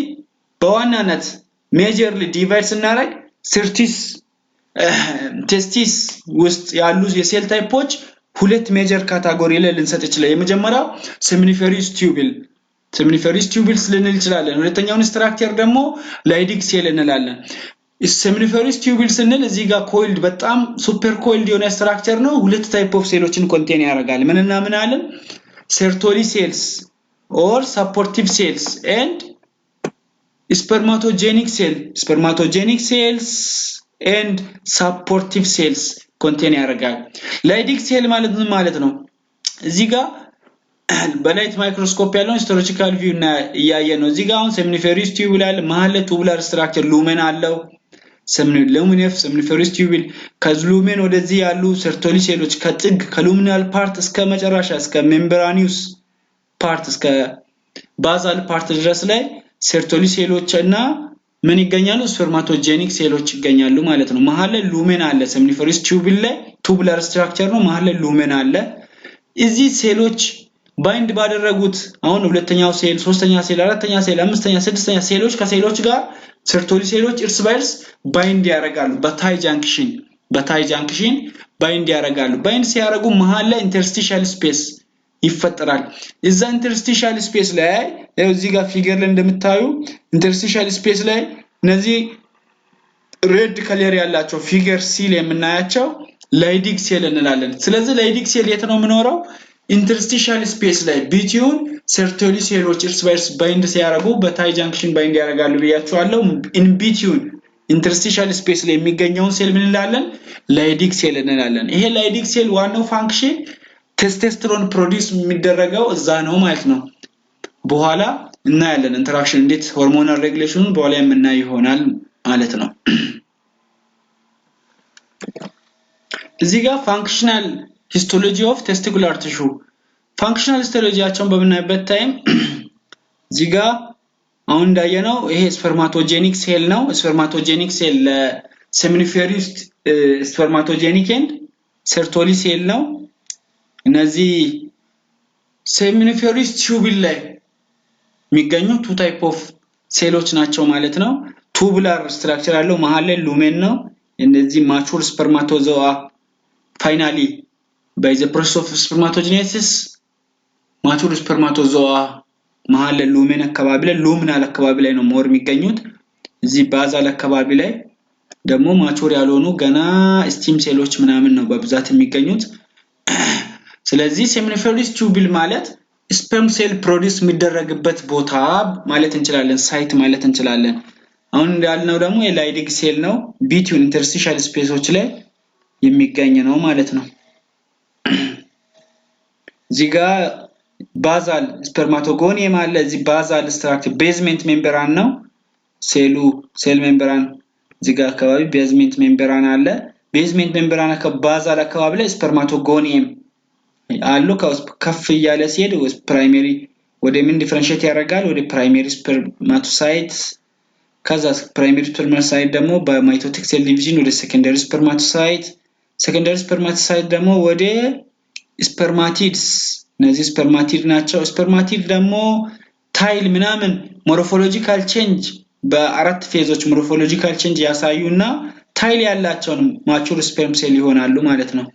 በዋናነት ሜጀርሊ ዲቫይድ ስናደርግ ቴስቲስ ውስጥ ያሉ የሴል ታይፖች ሁለት ሜጀር ካታጎሪ ላይ ልንሰጥ ይችላል። የመጀመሪያው ሴሚኒፌሪስ ቱቡልስ ልንል ይችላለን። ሁለተኛውን ስትራክቸር ደግሞ ላይዲግ ሴል እንላለን። ሴሚኒፌሪስ ቱቡልስ ስንል እዚህ ጋር ኮይልድ በጣም ሱፐር ኮይልድ የሆነ ስትራክቸር ነው። ሁለት ታይፕ ኦፍ ሴሎችን ኮንቴን ያደርጋል። ምንና ምን አለን? ሴርቶሊ ሴልስ ኦር ሰፖርቲቭ ሴልስ ኤንድ ስፐርማቶጀኒክ ሴልስ ኤንድ ሰፖርቲቭ ሴልስ ኮንቴን ያደርጋል። ላይዲግ ሴል ማለት ምን ማለት ነው? እዚህ ጋር በላይት ማይክሮስኮፕ ያለውን ሂስቶሎጂካል ቪው እና ያያየን ነው። እዚህ ጋር አሁን ሴሚኒፌሪስ ቱቡል አለ። መሃል ላይ ቱቡላር ስትራክቸር ሉሜን አለው። seminiferous tubule ከሉሜን ወደዚህ ያሉ ሴርቶሊ ሴሎች ከጥግ ከሉሚናል ፓርት እስከ መጨረሻ እስከ ሜምብራኒውስ ፓርት እስከ ባዛል ፓርት ድረስ ላይ ሴርቶሊ ሴሎች እና ምን ይገኛሉ? ስፐርማቶጀኒክ ሴሎች ይገኛሉ ማለት ነው። መሃል ላይ ሉሜን አለ። seminiferous tubule ላይ ቱቡላር ስትራክቸር ነው። መሃል ላይ ሉሜን አለ። እዚህ ሴሎች ባይንድ ባደረጉት አሁን ሁለተኛው ሴል፣ ሶስተኛ ሴል፣ አራተኛ ሴል፣ አምስተኛ፣ ስድስተኛ ሴሎች ከሴሎች ጋር ሴርቶሊ ሴሎች እርስ በርስ ባይንድ ያደርጋሉ። በታይ ጃንክሽን ባይንድ ያደርጋሉ። ባይንድ ሲያደርጉ መሃል ላይ ኢንተርስቲሻል ስፔስ ይፈጠራል። እዛ ኢንተርስቲሻል ስፔስ ላይ እዚህ ጋር ፊገር ላይ እንደምታዩ ኢንተርስቲሻል ስፔስ ላይ እነዚህ ሬድ ከለር ያላቸው ፊገር ሲል የምናያቸው ላይዲግ ሴል እንላለን። ስለዚህ ላይዲግ ሴል የት ነው የሚኖረው? ኢንተርስቲሻል ስፔስ ላይ ቢትዊን ሴርቶሊ ሴሎች እርስ በርስ ባይንድ ሲያደርጉ በታይ ጃንክሽን ባይንድ ያደርጋሉ ብያችኋለሁ። ኢን ቢትዊን ኢንተርስቲሻል ስፔስ ላይ የሚገኘውን ሴል ምን እንላለን? ላይዲግ ሴል እንላለን። ይሄ ላይዲግ ሴል ዋናው ፋንክሽን ቴስቶስትሮን ፕሮዲዩስ የሚደረገው እዛ ነው ማለት ነው። በኋላ እናያለን ኢንተራክሽን እንዴት ሆርሞናል ሬጉሌሽኑን በኋላ የምናይ ይሆናል ማለት ነው። እዚህ ጋር ፋንክሽናል histology of testicular tissue functional histologyያቸውን በምናይበት ታይም እዚህ ጋር አሁን እንዳየነው ይሄ ስፐርማቶጀኒክ ሴል ነው ስፐርማቶጀኒክ ሴል ለሴሚኒፌሪስ ስፐርማቶጀኒክ ኤንድ ሰርቶሊ ሴል ነው እነዚህ ሴሚኒፌሪስ ቲዩብል ላይ የሚገኙ ቱ ታይፕ ኦፍ ሴሎች ናቸው ማለት ነው ቱቡላር ስትራክቸር አለው መሃል ላይ ሉሜን ነው እነዚህ ማቹር ስፐርማቶዞአ ፋይናሊ by the process of spermatogenesis ማቹር ስፐርማቶዞአ መሃል ላይ ሉሜን አካባቢ ላይ ሉሚናል አካባቢ ላይ ነው ሞር የሚገኙት እዚህ ባዛል አካባቢ ላይ ደግሞ ማቹር ያልሆኑ ገና ስቲም ሴሎች ምናምን ነው በብዛት የሚገኙት ስለዚህ ሴሚኒፌሪስ ቲዩብል ማለት ስፐርም ሴል ፕሮዲዩስ የሚደረግበት ቦታ ማለት እንችላለን ሳይት ማለት እንችላለን አሁን እንዳልነው ደግሞ የላይዲግ ሴል ነው ቢትዊን ኢንተርስቲሻል ስፔሶች ላይ የሚገኝ ነው ማለት ነው ዚጋ ባዛል ስፐርማቶጎኒየም አለ እዚ ባዛል ስትራክቸር ቤዝሜንት ሜምብራን ነው ሴል ሜምብራን ዚጋ አካባቢ ቤዝሜንት ሜምብራን አለ ቤዝሜንት ሜምብራን ከባዛል አካባቢ ላይ ስፐርማቶጎኒየም አሉ ከፍ ያለ ሲሄድ ፕራይመሪ ወደ ምን ዲፈረንሺየት ያደርጋል ወደ ፕራይመሪ ስፐርማቶሳይት ከዛ ፕራይመሪ ስፐርማቶሳይት ደግሞ በማይቶቲክ ሴል ዲቪዥን ወደ ሴኮንዳሪ ስፐርማቶሳይት ደግሞ ወደ ስፐርማቲድስ እነዚህ ስፐርማቲድ ናቸው ስፐርማቲድ ደግሞ ታይል ምናምን ሞርፎሎጂካል ቼንጅ በአራት ፌዞች ሞርፎሎጂካል ቼንጅ ያሳዩና ታይል ያላቸው ማቹር ስፐርም ሴል ይሆናሉ ማለት ነው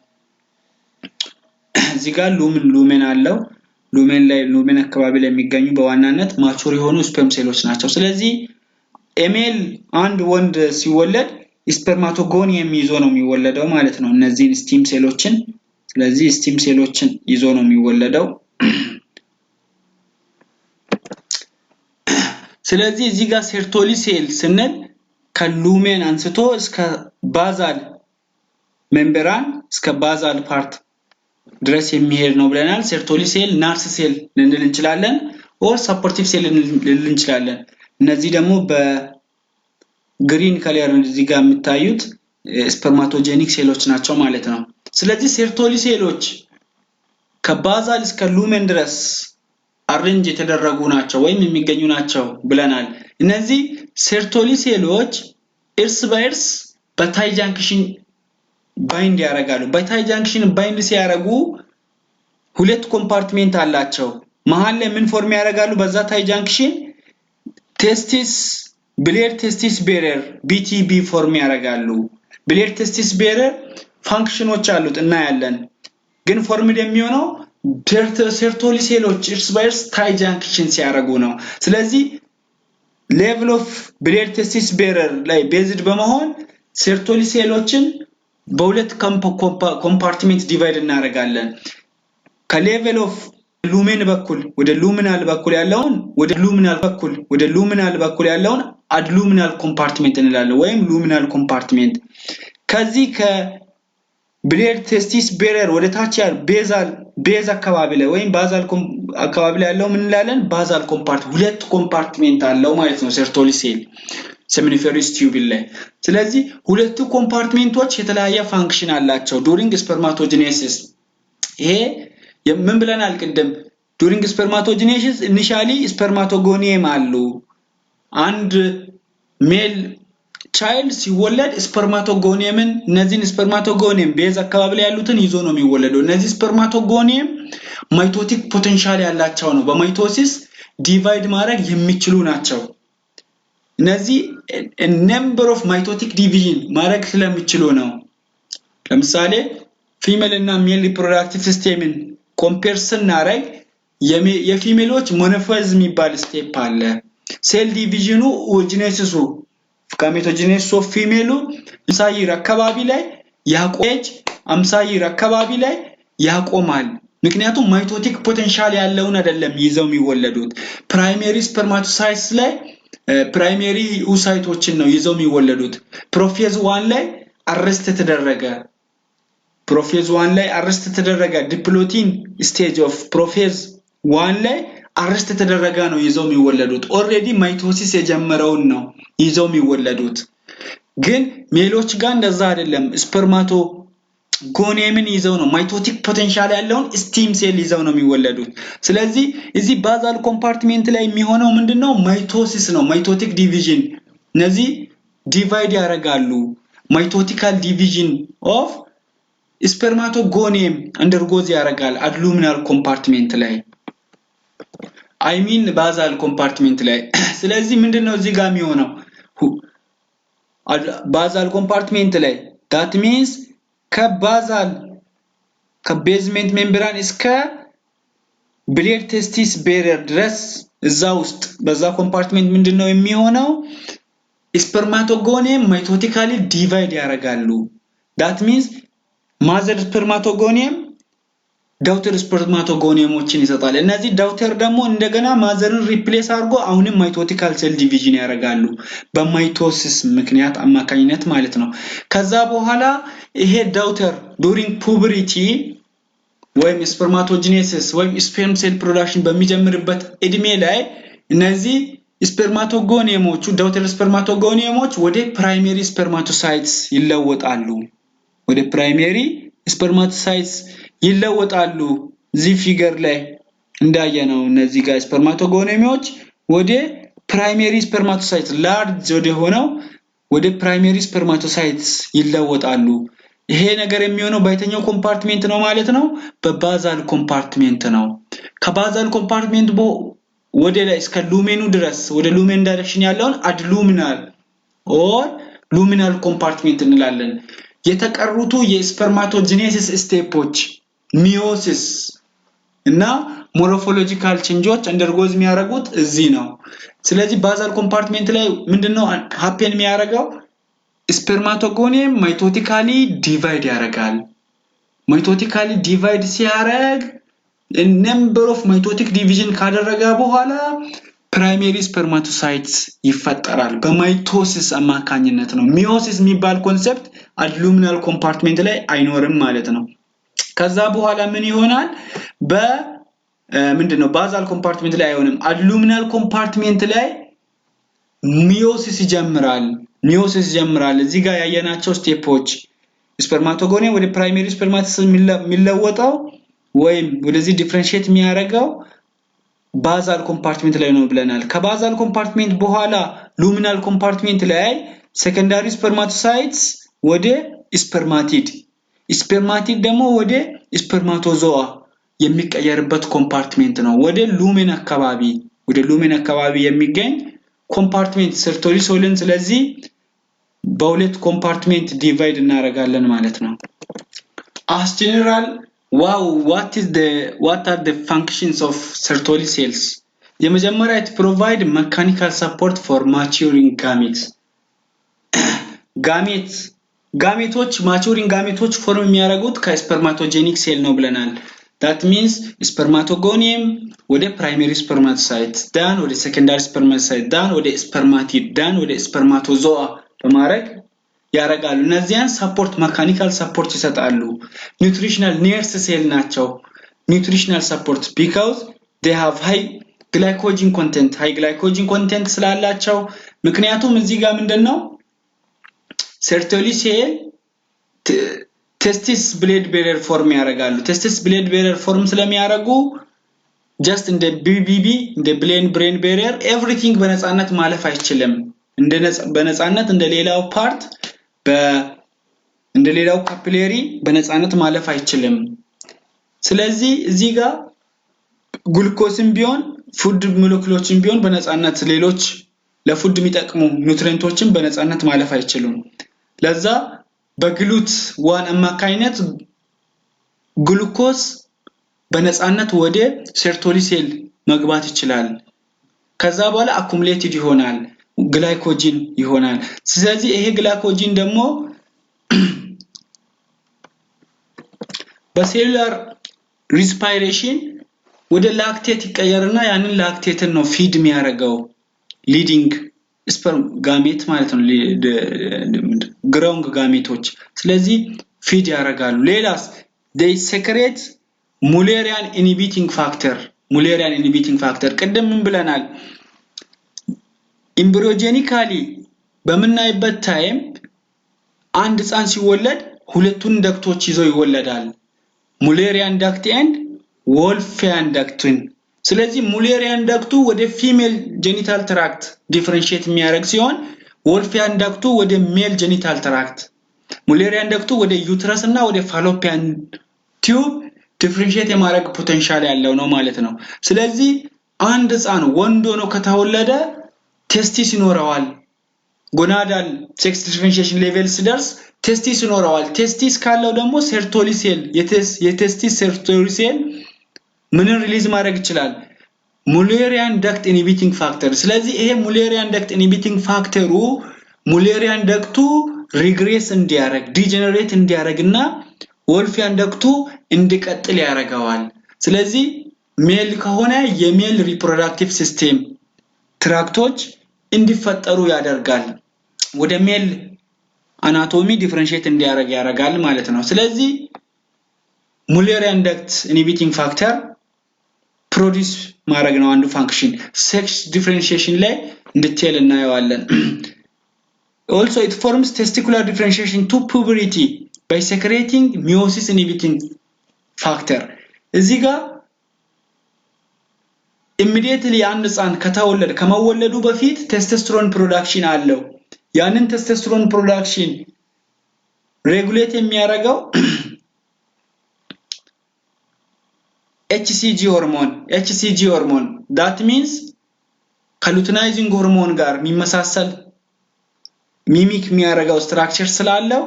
እዚህ ጋር ሉሜን አለው ሉሜን አካባቢ ላይ የሚገኙ በዋናነት ማቹር የሆኑ ስፐርም ሴሎች ናቸው ስለዚህ ኤሜል አንድ ወንድ ሲወለድ ስፐርማቶጎኒየም ይዞ ነው የሚወለደው ማለት ነው እነዚህ ስቲም ሴሎችን ስለዚህ ስቲም ሴሎችን ይዞ ነው የሚወለደው ስለዚህ እዚህ ጋር ሰርቶሊ ሴል ስንል ከሉሜን አንስቶ እስከ ባዛል ሜምብራን እስከ ባዛል ፓርት ድረስ የሚሄድ ነው ብለናል ሰርቶሊ ሴል ናርስ ሴል ልንል እንችላለን ኦር ሰፖርቲቭ ሴል ልንል እንችላለን እነዚህ ደግሞ በግሪን ከለር እዚህ ጋር የምታዩት ስፐርማቶጀኒክ ሴሎች ናቸው ማለት ነው ስለዚህ ሰርቶሊ ሴሎች ከባዛል እስከ ሉሜን ድረስ አሬንጅ የተደረጉ ናቸው ወይም የሚገኙ ናቸው ብለናል እነዚህ ሰርቶሊ ሴሎች እርስ በእርስ በታይ ጃንክሽን ባይንድ ያደርጋሉ በታይ ጃንክሽን ባይንድ ሲያደርጉ ሁለት ኮምፓርትመንት አላቸው መሃል ላይ ምን ፎርም ያደርጋሉ በዛ ታይ ጃንክሽን ቴስቲስ ብሌድ ቴስቲስ ቤረር BTB ፎርም ያደርጋሉ ብሌድ ቴስቲስ ቤረር ፋንክሽኖች አሉት እና ያለን ግን ፎርምድ የሚሆነው ሰርቶሊ ሴሎች እርስ በእርስ ታይ ጃንክሽን ሲያደርጉ ነው ስለዚህ ሌቭል ኦፍ ብሌድ ቴስቲስ ቤረር ላይ ቤዝድ በመሆን ሰርቶሊ ሴሎችን በሁለት ኮምፓርትመንት ዲቫይድ እናደርጋለን ከሌቭል ኦፍ ሉሜን በኩል ወደ ሉሚናል በኩል ያለውን ወደ ሉሚናል በኩል ያለውን አድሉሚናል ኮምፓርትመንት እንላለን ወይም ሉሚናል ኮምፓርትመንት ከዚህ ከብሌድ ቴስቲስ ቤረር ወደ ታች ያለ ቤዝ አካባቢ ላይ ወይም ባዛል አካባቢ ላይ ያለው ምን እንላለን ባዛል ኮምፓርትመንት ሁለት ኮምፓርትመንት አለው ማለት ነው ሰርቶሊ ሴል ሴሚኒፌሪስ ቲዩብል ላይ ስለዚህ ሁለቱ ኮምፓርትመንቶች የተለያየ ፋንክሽን አላቸው ዱሪንግ ስፐርማቶጂኔሲስ ይሄ ምን ብለናል ቀደም ዱሪንግ ስፐርማቶጂኔሲስ ኢኒሺያሊ ስፐርማቶጎኒየም አሉ አንድ ሜል ቻይልድ ሲወለድ ስፐርማቶጎኒየምን እነዚህን ስፐርማቶጎኒየም ቤዝ አካባቢ ላይ ያሉትን ይዞ ነው የሚወለደው እነዚህ ስፐርማቶጎኒየም ማይቶቲክ ፖቴንሻል ያላቸው ነው በማይቶሲስ ዲቫይድ ማድረግ የሚችሉ ናቸው እነዚህ ነምበር ኦፍ ማይቶቲክ ዲቪዥን ማድረግ ስለሚችሉ ነው ለምሳሌ ፊሜል እና ሜል ሪፕሮዳክቲቭ ሲስተምን ኮምፔር ስናደርግ የፊሜሎች ሞኖፌዝ የሚባል ስቴፕ አለ ሴል ዲቪዥኑ ኦጂኔሲሱ ጋሜቶጂኔሲስ ኦፍ ፊሜሉ 50 ይር አካባቢ ላይ ያቆየች 50 ይር አካባቢ ላይ ያቆማል ምክንያቱም ማይቶቲክ ፖቴንሻል ያለውን አይደለም ይዘው የሚወለዱት ፕራይመሪ ስፐርማቶሳይትስ ላይ ፕራይመሪ ኡሳይቶችን ነው ይዘው የሚወለዱት ፕሮፌዝ 1 ላይ አሬስት ተደረገ ዲፕሎቲን ስቴጅ ኦፍ ፕሮፌዝ 1 ላይ አሬስት ተደረገ ነው ይዘው የሚወለዱት ኦሬዲ ማይቶሲስ የጀመረውን ነው ይዘው የሚወለዱት ግን ሜሎች ጋር እንደዛ አይደለም ጎኔምን ይዘው ነው ማይቶቲክ ፖቴንሻል ያለውን ስቲም ሴል ይዘው ነው የሚወለዱት ስለዚህ እዚህ ባዛል ኮምፓርትመንት ላይ የሚሆነው ምንድነው ማይቶሲስ ነው ማይቶቲክ ዲቪዥን እነዚህ ዲቫይድ ያደርጋሉ ማይቶቲካል ዲቪዥን ኦፍ ስፐርማቶጎኒየም አንደርጎዝ ያደርጋል አድሉሚናል ኮምፓርትመንት ላይ አይ ሚን ባዛል ኮምፓርትመንት ላይ ስለዚህ ምንድነው እዚህ ጋር የሚሆነው ባዛል ኮምፓርትመንት ላይ that means ከባዛል ከቤዝመንት ሜምብራን እስከ ብሌድ ቴስቲስ ቤሪየር ድረስ እዛ ውስጥ በዛ ኮምፓርትመንት ምንድነው የሚሆነው ስፐርማቶጎኒየም ማይቶቲካሊ ዲቫይድ ያደርጋሉ that means ማዘር ስፐርማቶጎኒየም ዳውተር ስፐርማቶጎኒየሞችን ይሰጣል እነዚህ ዳውተር ደግሞ እንደገና ማዘርን ሪፕሌስ አድርጎ አሁንም ማይቶቲካል ሴል ዲቪዥን ያደርጋሉ በማይቶሲስ ምክንያት አማካኝነት ማለት ነው ከዛ በኋላ ይሄ ዳውተር during puberty ወይም ስፐርማቶጂኔሲስ ወይም ስፐርም ሴል ፕሮዳክሽን በሚጀምርበት እድሜ ላይ እነዚህ ስፐርማቶጎኒየሞቹ ዳውተር ስፐርማቶጎኒየሞች ወደ ፕራይመሪ ስፐርማቶሳይትስ ይለወጣሉ ወደ ፕራይመሪ ስፐርማቶሳይትስ ይለወጣሉ እዚህ ፊገር ላይ እንዳየነው እነዚህ ጋር ስፐርማቶጎኒየሞች ወደ ፕራይመሪ ስፐርማቶሳይትስ ላርጅ ወደ ሆነው ወደ ፕራይመሪ ስፐርማቶሳይትስ ይለወጣሉ ይሄ ነገር የሚሆነው በየትኛው ኮምፓርትመንት ነው ማለት ነው በባዛል ኮምፓርትመንት ነው ከባዛል ኮምፓርትመንት ወደ ላይ እስከ ሉሜኑ ድረስ ወደ ሉሜን ዳይሬክሽን ያለውን አድሉሚናል ኦር ሉሚናል ኮምፓርትመንት እንላለን የተቀሩቱ የስፐርማቶጂኔሲስ ስቴፖች ሚዮሲስ እና ሞርፎሎጂካል ቼንጆች አንደርጎዝ የሚያደርጉት እዚህ ነው ስለዚህ ባዛል ኮምፓርትመንት ላይ ምንድነው ሃፔን የሚያደርገው ስፐርማቶጎኒየም ማይቶቲካሊ ዲቫይድ ያደርጋል ማይቶቲካሊ ዲቫይድ ሲያደርግ number of mitotic division ካደረገ በኋላ ፕራይመሪ ስፐርማቶሳይትስ ይፈጠራል በማይቶሲስ አማካኝነት ነው ሚዮሲስ የሚባል ኮንሰፕት አድሉሚናል ኮምፓርትመንት ላይ አይኖርም ማለት ነው ከዛ በኋላ ምን ይሆናል ምንድነው ባዛል ኮምፓርትመንት ላይ አይሆንም አድሉሚናል ኮምፓርትመንት ላይ ሚዮሲስ ይጀምራል እዚህ ጋር ያየናቸው ስቴፖች ስፐርማቶጎኒየም ወደ ፕራይመሪ ስፐርማቶሲስ የሚለወጠው ወይም ወደዚህ ዲፈረንሺየት የሚያደርገው ባዛል ኮምፓርትመንት ላይ ነው ብለናል ከባዛል ኮምፓርትመንት በኋላ ሉሚናል ኮምፓርትመንት ላይ ሴኮንዳሪ ስፐርማቶሳይትስ ወደ ስፐርማቲድ ደግሞ ወደ ስፐርማቶዞአ የሚቀየርበት ኮምፓርትመንት ነው ወደ ሉሜን አካባቢ የሚገኝ ኮምፓርትመንት ሰርቶሪ ሶልን ስለዚህ በሁለት ኮምፓርትመንት ዲቫይድ እናደርጋለን ማለት ነው as general what are the functions of Sertoli cells የመጀመሪያ it provide mechanical support for maturing gametes maturing gametes form የሚያደርጉት ከስፐርማቶጀኒክ ሴል ነው ብለናል that means spermatogonium ወደ primary spermatocyte dan ወደ secondary spermatocyte dan ወደ spermatid dan ወደ spermatozoa በማድረግ ያረጋሉ እነዚያን ሰፖርት መካኒካል ሰፖርት ይሰጣሉ ኒውትሪሽናል ነርስ ሴል ናቸው ኒውትሪሽናል ሰፖርት because they have high glycogen content ስላላቸው ምክንያቱም እዚህ ጋር ምንድነው Sertoli cell testis blade barrier form ያረጋሉ testis blade barrier form ስለሚያረጉ just in the BBB in the brain barrier everything በነፃነት ማለፍ አይችልም በነፃነት እንደሌላው ፓርት እንደሌላው ካፒላሪ በነፃነት ማለፍ አይችልም ስለዚህ እዚህ ጋር ግሉኮስም ቢሆን ፉድ ሞለኪውሎችም ቢሆን በነፃነት ሌሎች ለፉድ የሚጠቅሙ ኒውትሪየንቶችን በነፃነት ማለፍ አይችሉም ለዛ በግሉት ዋን አማካይነት ግሉኮስ በነፃነት ወደ ሴርቶሊ ሴል መግባት ይችላል ከዛ በኋላ አኩሙሌትድ ይሆናል ግላይኮጂን ይሆናል ስለዚህ ይሄ ግላይኮጂን ደግሞ በሴሉላር ሪስፓይሬሽን ወደ ላክቴት ይቀየርና ያንን ላክቴትን ነው ፊድ የሚያደርገው ሊዲንግ ስፐርም ጋሜት ማለት ነው ግሮንግ ጋሜቶች ስለዚህ ፊድ ያደርጋሉ ሌላስ they secrete ሙሌሪያን ኢንሂቢቲንግ ፋክተር ቀደም ምን ብለናል ኤምብሪዮጀኒካሊ በመናይበት ታይም አንድ ህፃን ሲወለድ ሁለቱን ዳክቶች ይዞ ይወለዳል ሙሌሪያን ዳክት ኤንድ ወልፊያን ዳክትን ስለዚህ ሙሌሪያን ዳክቱ ወደ ፊሜል ጄኒታል ትራክት ዲፈረንሺየት የሚያደርግ ሲሆን ወልፊያን ዳክቱ ወደ ሜል ጄኒታል ትራክት ሙሌሪያን ዳክቱ ወደ ዩትረስ እና ወደ ፋሎፒያን ቲዩብ ዲፈረንሺየት የማድረግ ፖቴንሻል ያለው ነው ማለት ነው ስለዚህ አንድ ህፃን ወንድ ሆኖ ከተወለደ ቴስቲስ ይኖረዋል ጎናዳል ሴክስ ዲፈረንሺዬሽን ሌቨል ሲደርስ ቴስቲስ ይኖረዋል ቴስቲስ ካለው ደግሞ ሴርቶሊ ሴል የቴስቲስ ሴርቶሊ ሴል ምን ሪሊዝ ማድረግ ይችላል ሙሌሪያን ዳክት ኢንሂቢቲንግ ፋክተር ስለዚህ ይሄ ሙሌሪያን ዳክት ኢንሂቢቲንግ ፋክተሩ ሙሌሪያን ዳክቱ ሪግሬስ እንዲያረግ ዲጀነሬት እንዲያረግና ወልፊያን ዳክቱ እንዲቀጥል ያረጋዋል ስለዚህ ሜል ከሆነ የሜል ሪፕሮዳክቲቭ ሲስተም ትራክቶች እንዲፈጠሩ ያደርጋል ወደ ሜል አናቶሚ ዲፈረንሺየት እንዲያረግ ያረጋል ማለት ነው ስለዚህ ሙሌሪያን ዳክት ኢንሂቢቲንግ ፋክተር ፕሮዲዩስ ማድረግ ነው አንዱ ፋንክሽን ሴክስ ዲፈረንሺዬሽን ላይ ዲቴል እናየዋለን also it forms testicular differentiation to puberty by secreting meiosis inhibiting factor እዚህ ጋር immediately አንድ ህፃን ከተወለደ ከመወለዱ በፊት ቴስቶስትሮን ፕሮዳክሽን አለው ያንን ቴስቶስትሮን ፕሮዳክሽን ሬጉሌት የሚያደርገው HCG hormone that means luteinizing hormone ጋር የሚመሳሰል ሚሚክ የሚያደርገው ስትራክቸር ስላለው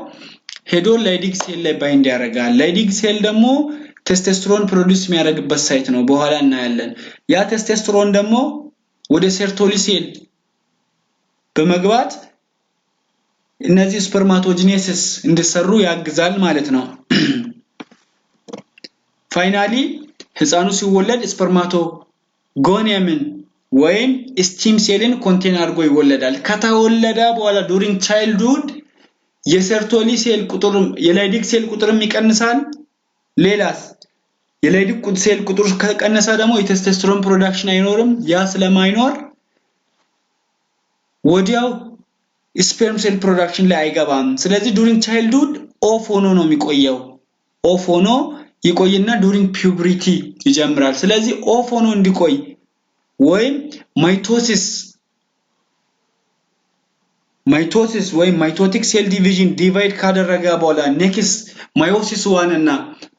ሄዶ ላይዲግ ሴል ላይ ባይንድ ያደርጋል ላይዲግ ሴል ደግሞ ቴስቶስትሮን ፕሮዲዩስ የሚያደርግበት ሳይት ነው በኋላ እናያለን ያ ቴስቶስትሮን ደግሞ ወደ ሴርቶሊ ሴል በመግባት እነዚህ ስፐርማቶጂኔሲስ እንዲሰሩ ያግዛል ማለት ነው ፋይናሊ ህፃኑ ሲወለድ ስፐርማቶጎኒየምን ወይም ስቲም ሴልን ኮንቴን አድርጎ ይወለዳል ከተወለደ በኋላ ዱሪንግ ቻይልድሁድ የሴርቶሊ ሴል ቁጥር የላይዲግ ሴል ቁጥርም ይቀንሳል ሌላስ የላይዲግ ሴል ቁጥር ከቀነሰ ደግሞ የቴስቶስትሮን ፕሮዳክሽን አይኖርም ያ ስለማይኖር ወዲያው ስፐርም ሴል ፕሮዳክሽን ላይ አይገባም ስለዚህ ዱሪንግ ቻይልድሁድ ኦፍ ሆኖ ነው የሚቆየው ኦፍ ሆኖ ይቆይና ዱሪንግ ፒዩበሪቲ ይጀምራል ስለዚህ ኦፍ ሆኖ እንዲቆይ ወይም ማይቶሲስ ወይም ማይቶቲክ ሴል ዲቪዥን ዲቫይድ ካደረገ በኋላ ኔክስት ማዮሲስ 1 እና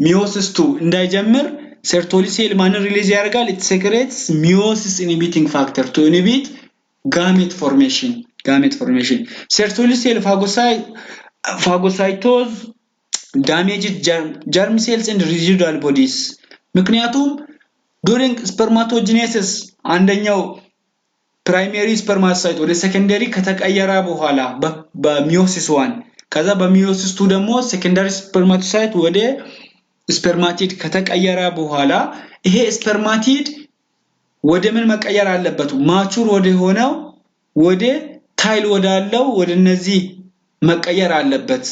ሚዮሲስ 2 እንዳይጀምር ሴርቶሊ ሴል ማን ሪሊዝ ያደርጋል it secretes meiosis inhibiting factor to inhibit gamete formation sertoli cell phagocytose damaged germ cells and residual bodies ምክንያቱም during spermatogenesis አንደኛው primary spermatocyte ወደ secondary ከተቀየረ በኋላ በሚዮሲስ 1 ከዛ በሚዮሲስ 2 ደግሞ secondary spermatocyte ወደ spermatid ከተቀየረ በኋላ ይሄ spermatid ወደ ምን መቀየር አለበት ማቹር ወደ ሆነው ወደ ታይል ወዳለው ወደ እነዚህ መቀየር አለበት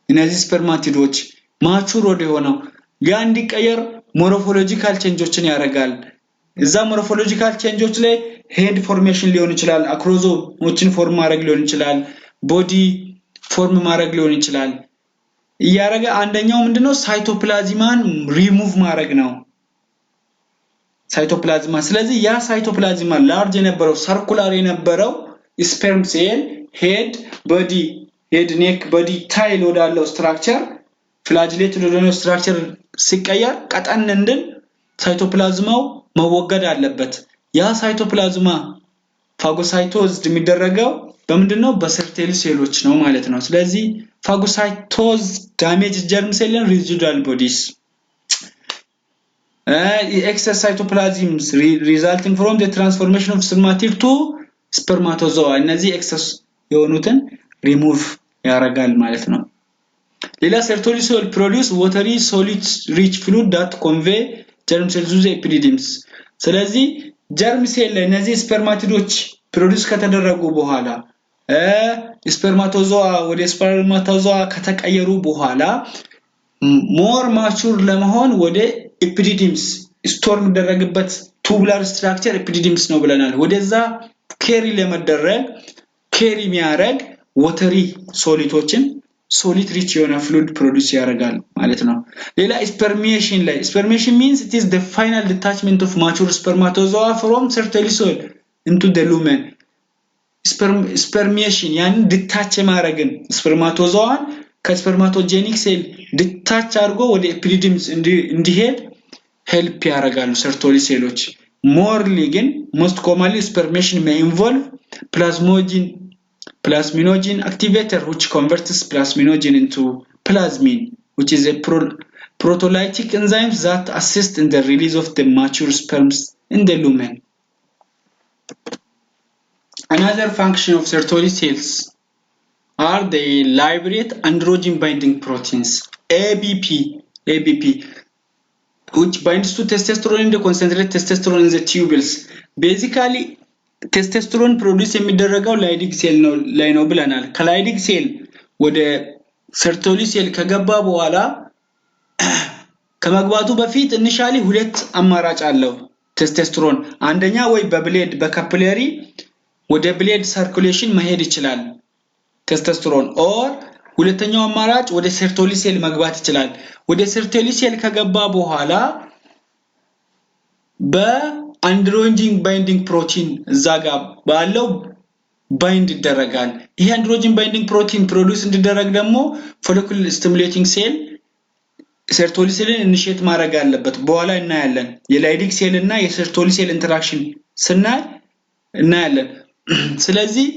እነዚህ ስፐርማቲዶች ማቹር ወደ ሆነው ያ እንዲቀየር ሞርፎሎጂካል ቼንጆችን ያደርጋል እዛ ሞርፎሎጂካል ቼንጆች ላይ ሄድ ፎርሜሽን ሊሆን ይችላል አክሮዞሞችን ፎርም ማድረግ ሊሆን ይችላል ቦዲ ፎርም ማድረግ ሊሆን ይችላል ያረጋ አንደኛው ምንድነው ሳይቶፕላዝማን ሪሙቭ ማድረግ ነው ሳይቶፕላዝማ ስለዚህ ያ ሳይቶፕላዝማ ላርጅ የነበረው ሰርኩላር የነበረው ስፐርም ሴል ሄድ ቦዲ ሄድ ኔክ ቦዲ ታይል ወዳለው ስትራክቸር ፍላጅሌት ወዳለው ስትራክቸር ሲቀየር ቀጠን እንድን ሳይቶፕላዝማው መወገድ አለበት ያ ሳይቶፕላዝማ ፋጎሳይቶዝድ የሚደረገው በምንድነው በሰርቴል ሴሎች ነው ማለት ነው ስለዚህ ፋጎሳይቶዝ ዳሜጅ ጀርም ሴል and residual bodies excess cytoplasms resulting from the transformation of spermatid to spermatozoa እነዚህ excess የሆኑትን remove ያረጋል ማለት ነው ሌላ sertoli cell produce watery solid rich fluid that convey germ cells to the epididymis ስለዚህ germ cell ላይ እነዚህ ስፐርማቲዶች ፕሮዲዩስ ከተደረጉ በኋላ ስፐርማቶዞአ ወደ ስፐርማቶዞአ ከተቀየሩ በኋላ ሞር ማቹር ለመሆን ወደ epididymis ስቶር የሚደረግበት ቱቡላር ስትራክቸር epididymis ነው ብለናል ወደዛ ኬሪ ለመደረግ ኬሪ የሚያረግ watery solidoችን solid rich የሆነ fluid produce ያደርጋል ማለት ነው ሌላ spermiation means it is the final detachment of mature spermatozoa from fertile soil into the lumen spermiation ያንን ዲታች ማድረግን ስፐርማቶዞዋን ከስፐርማቶጀኒክ ሴል ዲታች አድርጎ ወደ ኤፒዲዲምስ እንዲሄድ ሄልፕ ያደርጋሉ ሰርቶሊ ሴሎች morely ግን most commonly spermiation may involve plasminogen activator which converts plasminogen into plasmin which is a proteolytic enzyme that assist in the release of the mature sperms in the lumen another function of Sertoli cells are they liberate androgen binding proteins ABP which binds to testosterone and concentrate testosterone in the tubules basically testosterone produce የሚደረገው ላይዲክ ሴል ነው ላይ ነው ብለናል ከላይዲክ ሴል ወደ ሰርቶሊ ሴል ከገባ በኋላ ከመግባቱ በፊት ኢኒሻሊ ሁለት አማራጭ አለው ቴስቶስተሮን አንደኛ ወይ በብሌድ በካፒላሪ ወደ ብሌድ ሰርኩሌሽን መሄድ ይችላል ቴስቶስተሮን ኦር ሁለተኛው አማራጭ ወደ ሰርቶሊ ሴል መግባት ይችላል ወደ ሰርቶሊ ሴል ከገባ በኋላ በአንድሮጂን ባይንዲንግ ፕሮቲን እዛጋ ባለው ባይንድ ይደረጋል ይሄ አንድሮጂን ባይንዲንግ ፕሮቲን ፕሮዲዩስ እንዲደረግ ደግሞ ፎሊኩል ስቲሙሌቲንግ ሴል ሰርቶሊ ሴልን ኢኒሺየት ማድረግ አለበት በኋላ እናያለን የላይዲክ ሴል እና የሰርቶሊ ሴል ኢንተራክሽን ስናይ እናያለን ስለዚህ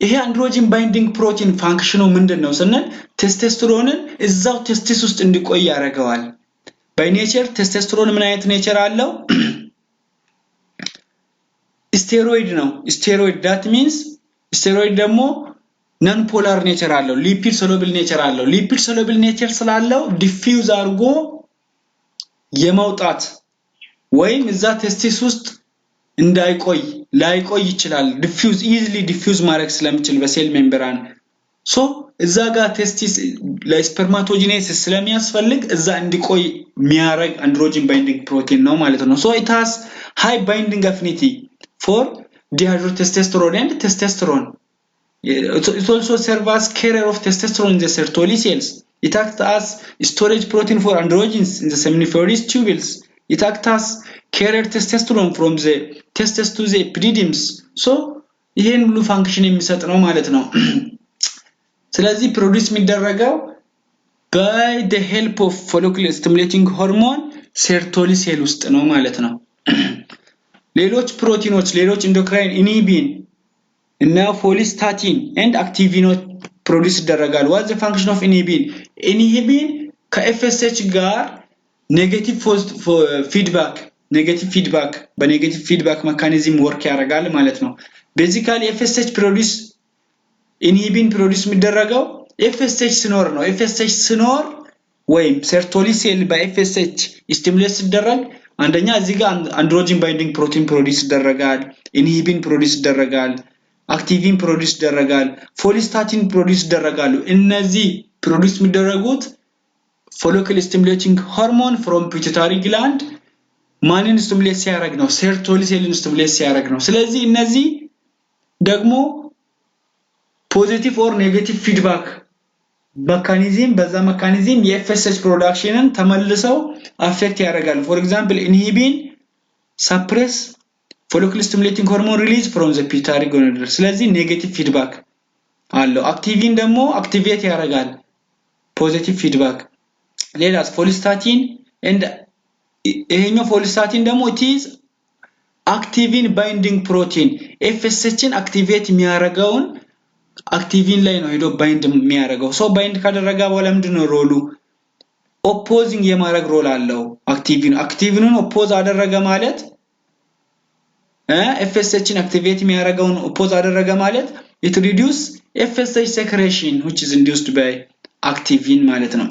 ይሄ አንድሮጂን ባይንዲንግ ፕሮቲን ፋንክሽኑ ምንድነው ስንል ቴስቶስተሮንን እዛው ቴስቲስ ውስጥ እንዲቆይ ያደርጋል ባይ ኔቸር ቴስቶስተሮን ምን አይነት ኔቸር አለው ስቴሮይድ ነው ስቴሮይድ that means ስቴሮይድ ደግሞ non polar nature አለው lipid soluble nature አለው lipid soluble nature ስላለው diffuse አድርጎ የማውጣት ወይም እዛ ቴስቲስ ውስጥ እንዳይቆይ ላይቆይ ይችላል diffuse easily diffuse ማድረግ ስለሚችል በሴል ሜምብራን ሶ እዛ ጋር ቴስቲስ ለስፐርማቶጂኔሲስ ስለሚያስፈልግ እዛ እንዲቆይ የሚያረግ አንድሮጂን ባይንዲንግ ፕሮቲን ነው ማለት ነው so it has high binding affinity for dihydrotestosterone and testosterone it also serves as carrier of testosterone in the Sertoli cells it acts as storage protein for androgens in the seminiferous tubules it acts as carrier testosterone from the testes to the epididymis so ይሄን ሁሉ ፋንክሽን የሚሰጥ ነው ማለት ነው ስለዚህ ፕሮዲዩስ የሚደረገው by the help of follicle stimulating hormone ሰርቶሊ ሴል ውስጥ ነው ማለት ነው ሌሎች ፕሮቲኖች ሌሎች ኢንዶክራይን ኢንሂቢን እና ፎሊስታቲን and activinoች ፕሮዲዩስ ይደረጋሉ what the function of inhibin ከኤፍኤስኤች ጋር ኔጌቲቭ ፊድባክ በኔጌቲቭ ፊድባክ ሜካኒዝም ወርክ ያደርጋል ማለት ነው ቤዚካሊ ኤፍኤስኤች ፕሮዲዩስ ኢንሂቢን ፕሮዲዩስ የሚደረገው ኤፍኤስኤች ሲኖር ነው ኤፍኤስኤች ሲኖር ወይም ሰርቶሊ ሴል በኤፍኤስኤች ስቲሙሌት ሲደረግ አንደኛ እዚህ ጋር አንድሮጂን ባይንዲንግ ፕሮቲን ፕሮዲዩስ ይደረጋል ኢንሂቢን ፕሮዲዩስ ይደረጋል አክቲቪን ፕሮዲዩስ ይደረጋል ፎሊስታቲን ፕሮዲዩስ ይደረጋሉ እነዚህ ፕሮዲዩስ የሚደረጉት follicle stimulating hormone from pituitary gland ማንን ስቲሙሌት ሲያደርግ ነው ሰርቶሊ ሴልን ስቲሙሌት ሲያደርግ ነው ስለዚህ እነዚህ ደግሞ ፖዚቲቭ ኦር ኔጌቲቭ ፊድባክ ሜካኒዝም በዛ ሜካኒዝም የኤፍኤስኤች ፕሮዳክሽንን ተመልሰው አፌክት ያደርጋሉ for example inhibin suppress follicle stimulating hormone release from the pituitary gland ስለዚህ ኔጌቲቭ ፊድባክ አለው አክቲቪን ደግሞ አክቲቬት ያደርጋል ፖዚቲቭ ፊድባክ ሌላስ ፎሊስታቲን and ይሄኛው ፎሊስታቲን ደግሞ it is activin binding protein FSHን አክቲቬት የሚያደርገውን አክቲቪን ላይ ነው ሄዶ ባይንድ የሚያደርገው ሶ ባይንድ ካደረጋ በኋላ ምንድነው ሮሉ ኦፖዚንግ የማድረግ ሮል አለው አክቲቪኑን ኦፖዝ አደረገ ማለት FSHን አክቲቬት የሚያደርገውን ኦፖዝ አደረገ ማለት it reduce FSH secretion which is induced by activin ማለት ነው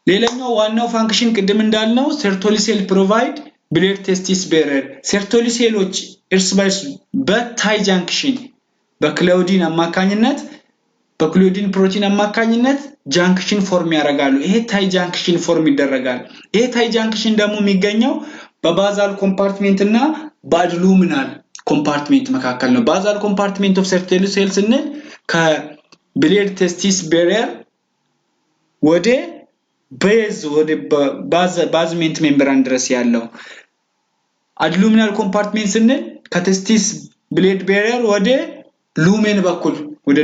ሌላኛው ዋናው ፋንክሽን ቅድም እንዳልነው ሰርቶሊ ሴል ፕሮቫይድ ብሌድ ቴስቲስ ቤረር ሰርቶሊ ሴሎች እርስ በርስ በታይ ጃንክሽን በክሎዲን አማካኝነት በክሎዲን ፕሮቲን አማካኝነት ጃንክሽን ፎርም ያደርጋሉ ይሄ ታይ ጃንክሽን ፎርም ይደረጋል ይሄ ታይ ጃንክሽን ደግሞ የሚገኘው በባዛል ኮምፓርትመንት እና በአድሉሚናል ኮምፓርትመንት መካከል ነው ባዛል ኮምፓርትመንት ኦፍ ሰርቶሊ ሴልስ እና ብሌድ ቴስቲስ ቤሪየር ወደ ቤዝ ወደ ባዝሜንት ሜምብራን ድረስ ያለው አድሉሚናል ኮምፓርትመንት ስንል ከቴስቲስ ብሌድ ቤሪየር ወደ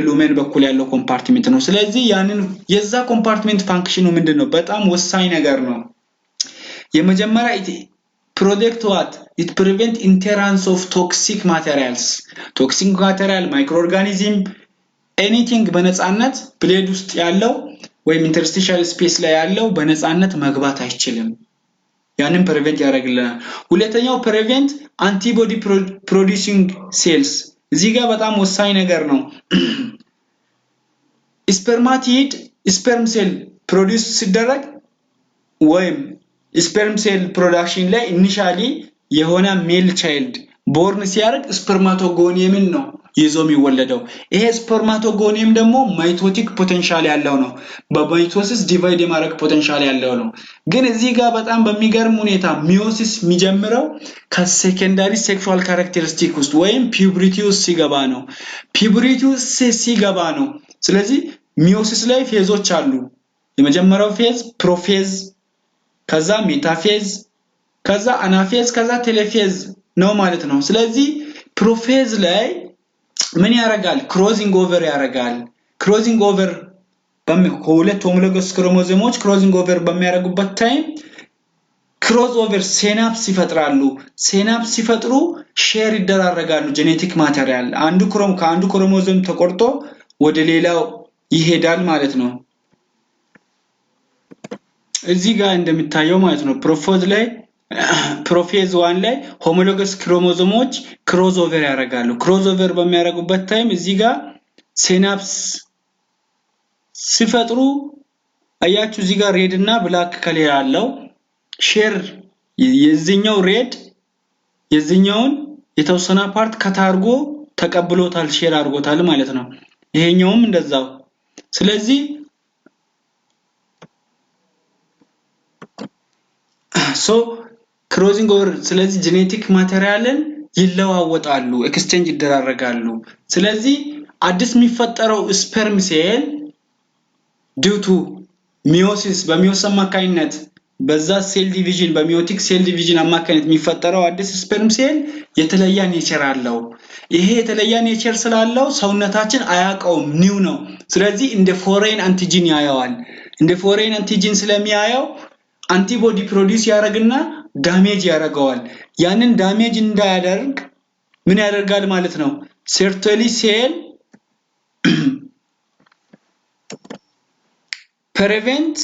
ሉሜን በኩል ያለው ኮምፓርትመንት ነው ስለዚህ ያንን የዛ ኮምፓርትመንት ፋንክሽኑ ምንድነው በጣም ወሳኝ ነገር ነው የመጀመሪያ protect what it prevent entrance of toxic materials microorganism anything በነፃነት ብሌድ ውስጥ ያለው ወይም ኢንተርስቲሻል ስፔስ ላይ ያለው በነፃነት መግባት አይችልም ያንን prevent ያደርግልናል ሁለተኛው prevent antibody producing cells እዚህ ጋር በጣም ወሳኝ ነገር ነው spermatid sperm cell produce ሲደረግ ወይም sperm cell production ላይ initially የሆነ male child born ሲያደርግ spermatogonium ነው ይዞ የሚወለደው ይሄ spermatogonium ደግሞ mitotic potential ያለው ነው በማይቶሲስ ዲቫይድ የማድረግ ፖቴንሻል ያለው ነው ግን እዚህ ጋር በጣም በሚገርም ሁኔታ ሚዮሲስ የሚጀምረው ከሴኮንዳሪ ሴክሹዋል ካራክተሪስቲክ ውስጥ ወይም ፒዩበሪቲ ውስጥ ሲገባ ነው ስለዚህ ሚዮሲስ ላይ ፌዞች አሉ የመጀመሪያው ፌዝ ፕሮፌዝ ከዛ ሜታፌዝ ከዛ አናፌዝ ከዛ ቴሌፌዝ ነው ማለት ነው ስለዚህ ፕሮፌዝ ላይ ምን ያረጋል ክሮዚንግ ኦቨር ያረጋል ክሮዚንግ ኦቨር በሁለት ሆሞሎገስ ክሮሞዞሞች ክሮዚንግ ኦቨር በሚያረጉበት ታይም ክሮዝ ኦቨር ሲናፕስ ይፈጥራሉ ሲናፕስ ሲፈጥሩ ሼር ይደራረጋሉ ጄኔቲክ ማቴሪያል ከአንዱ ክሮሞዞም ተቆርጦ ወደ ሌላው ይሄዳል ማለት ነው እዚህ ጋር እንደምታየው ማለት ነው ፕሮፌዝ 1 ላይ ሆሞሎገስ ክሮሞዞሞች ክሮዝ ኦቨር ያረጋሉ ክሮዝ ኦቨር በሚያረጉበት ታይም እዚህ ጋር ሲናፕስ ሲፈጥሩ አያችሁ እዚህ ጋር ሬድ እና ብላክ ከለር ያለው ሼር የዚህኛው ሬድ የዚህኛውን የተወሰነ ፓርት ከታርጎ ተቀብሎታል ሼር አድርጎታል ማለት ነው ይሄኛውም እንደዛው ስለዚህ ክሮዚንግ ኦቨር ስለዚህ ጄኔቲክ ማቴሪያልን ይለዋወጣሉ ኤክስቼንጅ ይደራረጋሉ ስለዚህ አዲስ የሚፈጠረው ስፐርም ሴል due to meiosis በሚዮሲስ አማካኝነት በዛ ሴል ዲቪዥን በሚዮቲክ ሴል ዲቪዥን አማካኝነት የሚፈጠረው አዲስ ስፐርም ሴል የተለየ ኔቸር አለው ይሄ የተለየ ኔቸር ስላለው ሰውነታችን አያቀውም ኒው ነው ስለዚህ እንደ ፎሬን አንቲጂን ያያዋል እንደ ፎሬን አንቲጂን ስለሚያየው አንቲቦዲ ፕሮዲዩስ ያደርግና ዳሜጅ ያደርገዋል ያንን ዳሜጅ እንዳያደርግ ምን ያደርጋል ማለት ነው certainly cell prevent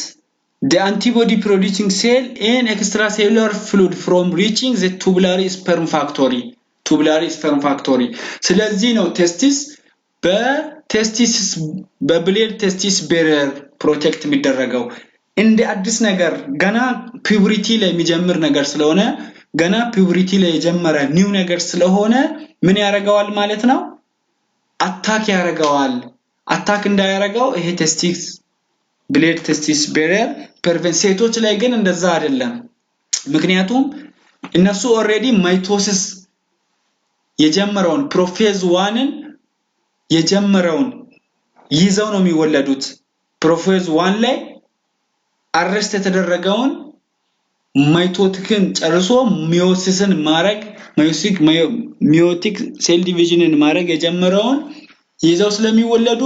the antibody producing cell in extracellular fluid from reaching the tubulary sperm factory ስለዚህ ነው በብሌድ ቴስቲስ ቤሪየር ፕሮቴክት የሚደረገው እንደ አዲስ ነገር ገና ፒዩበሪቲ ላይ የሚጀምር ነገር ስለሆነ ገና ፒዩበሪቲ ላይ የጀመረ ኒው ነገር ስለሆነ ምን ያረጋዋል ማለት ነው አታክ ያረጋዋል አታክ እንዳያረጋው ይሄ ብሌድ ቴስቲስ ቤሪየር ፐርቨንሴቶች ላይ ግን እንደዛ አይደለም ምክንያቱም እነሱ ኦሬዲ ማይቶሲስ የጀመረውን ፕሮፌዝ 1ን የጀመረውን ይዘው ነው የሚወለዱት ፕሮፌዝ 1 ላይ አረስት የተደረገውን ማይቶቲክን ጨርሶ ሚዮሲስን ማረግ ሚዮቲክ ሴል ዲቪዥንን ማረግ የጀመረውን ይዘው ስለሚወለዱ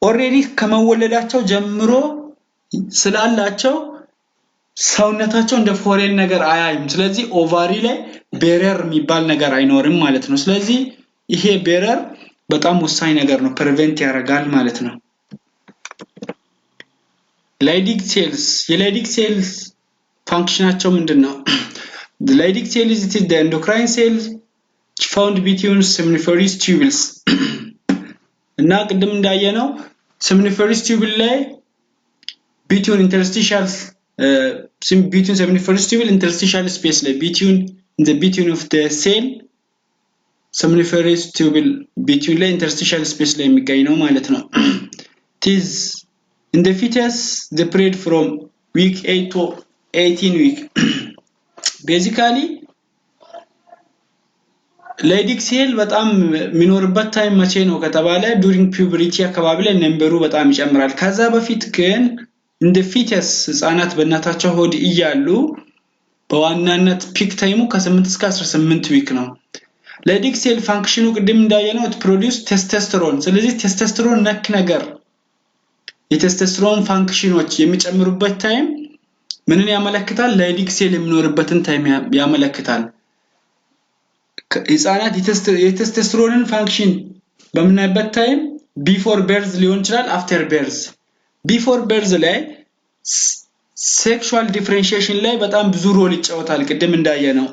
ኦሬዲ ከመወለዳቸው ጀምሮ ስላላቸው ሰውነታቸው እንደ ፎሬን ነገር አያይም ስለዚህ ኦቫሪ ላይ ቤሪየር የሚባል ነገር አይኖርም ማለት ነው ስለዚህ ይሄ ቤሪየር በጣም ወሳኝ ነገር ነው ፕሪቨንት ያደርጋል ማለት ነው Leydig cells functionaቸው ምንድነው The Leydig cell is the endocrine cell found between seminiferous tubules እና ቅድም እንዳየነው seminiferous tubule ላይ between seminiferous tubule interstitial space ላይ between of the cell seminiferous tubule between ላይ interstitial space ላይ የሚገኝ ነው ማለት ነው This in the fetus the period from week 8 to 18 week basically ላይዲክ ሴል በጣም የሚኖርበት ታይም መቼ ነው ከተባለ ዱሪንግ ፒዩበሪቲ አካባቢ ላይ ነምበሩ በጣም ይጨምራል። ከዛ በፊት ግን እንደ ፊተስ ህፃናት በእናታቸው ሆድ እያሉ በዋናነት ፒክ ታይሙ ከ8 እስከ 18 ዊክ ነው። ላይዲክ ሴል ፋንክሽኑ ቅድም እንዳየነው ፕሮዲዩስ ቴስቶስተሮን። ስለዚህ ቴስቶስተሮን ነክ ነገር የቴስቶስተሮን ፋንክሽኖች የሚጨምሩበት ታይም ምንን ያመለክታል? ላይዲክ ሴል የሚኖርበትን ታይም ያመለክታል። ህፃናት የቴስቶስተሮንን ፋንክሽን በምናይበት ታይም ቢፎር በርዝ ሊሆን ይችላል አፍተር በርዝ። ቢፎር በርዝ ላይ ሴክሹዋል ዲፈረንሺዬሽን ላይ በጣም ብዙ ሮል ይጫወታል ቅድም እንዳየነው።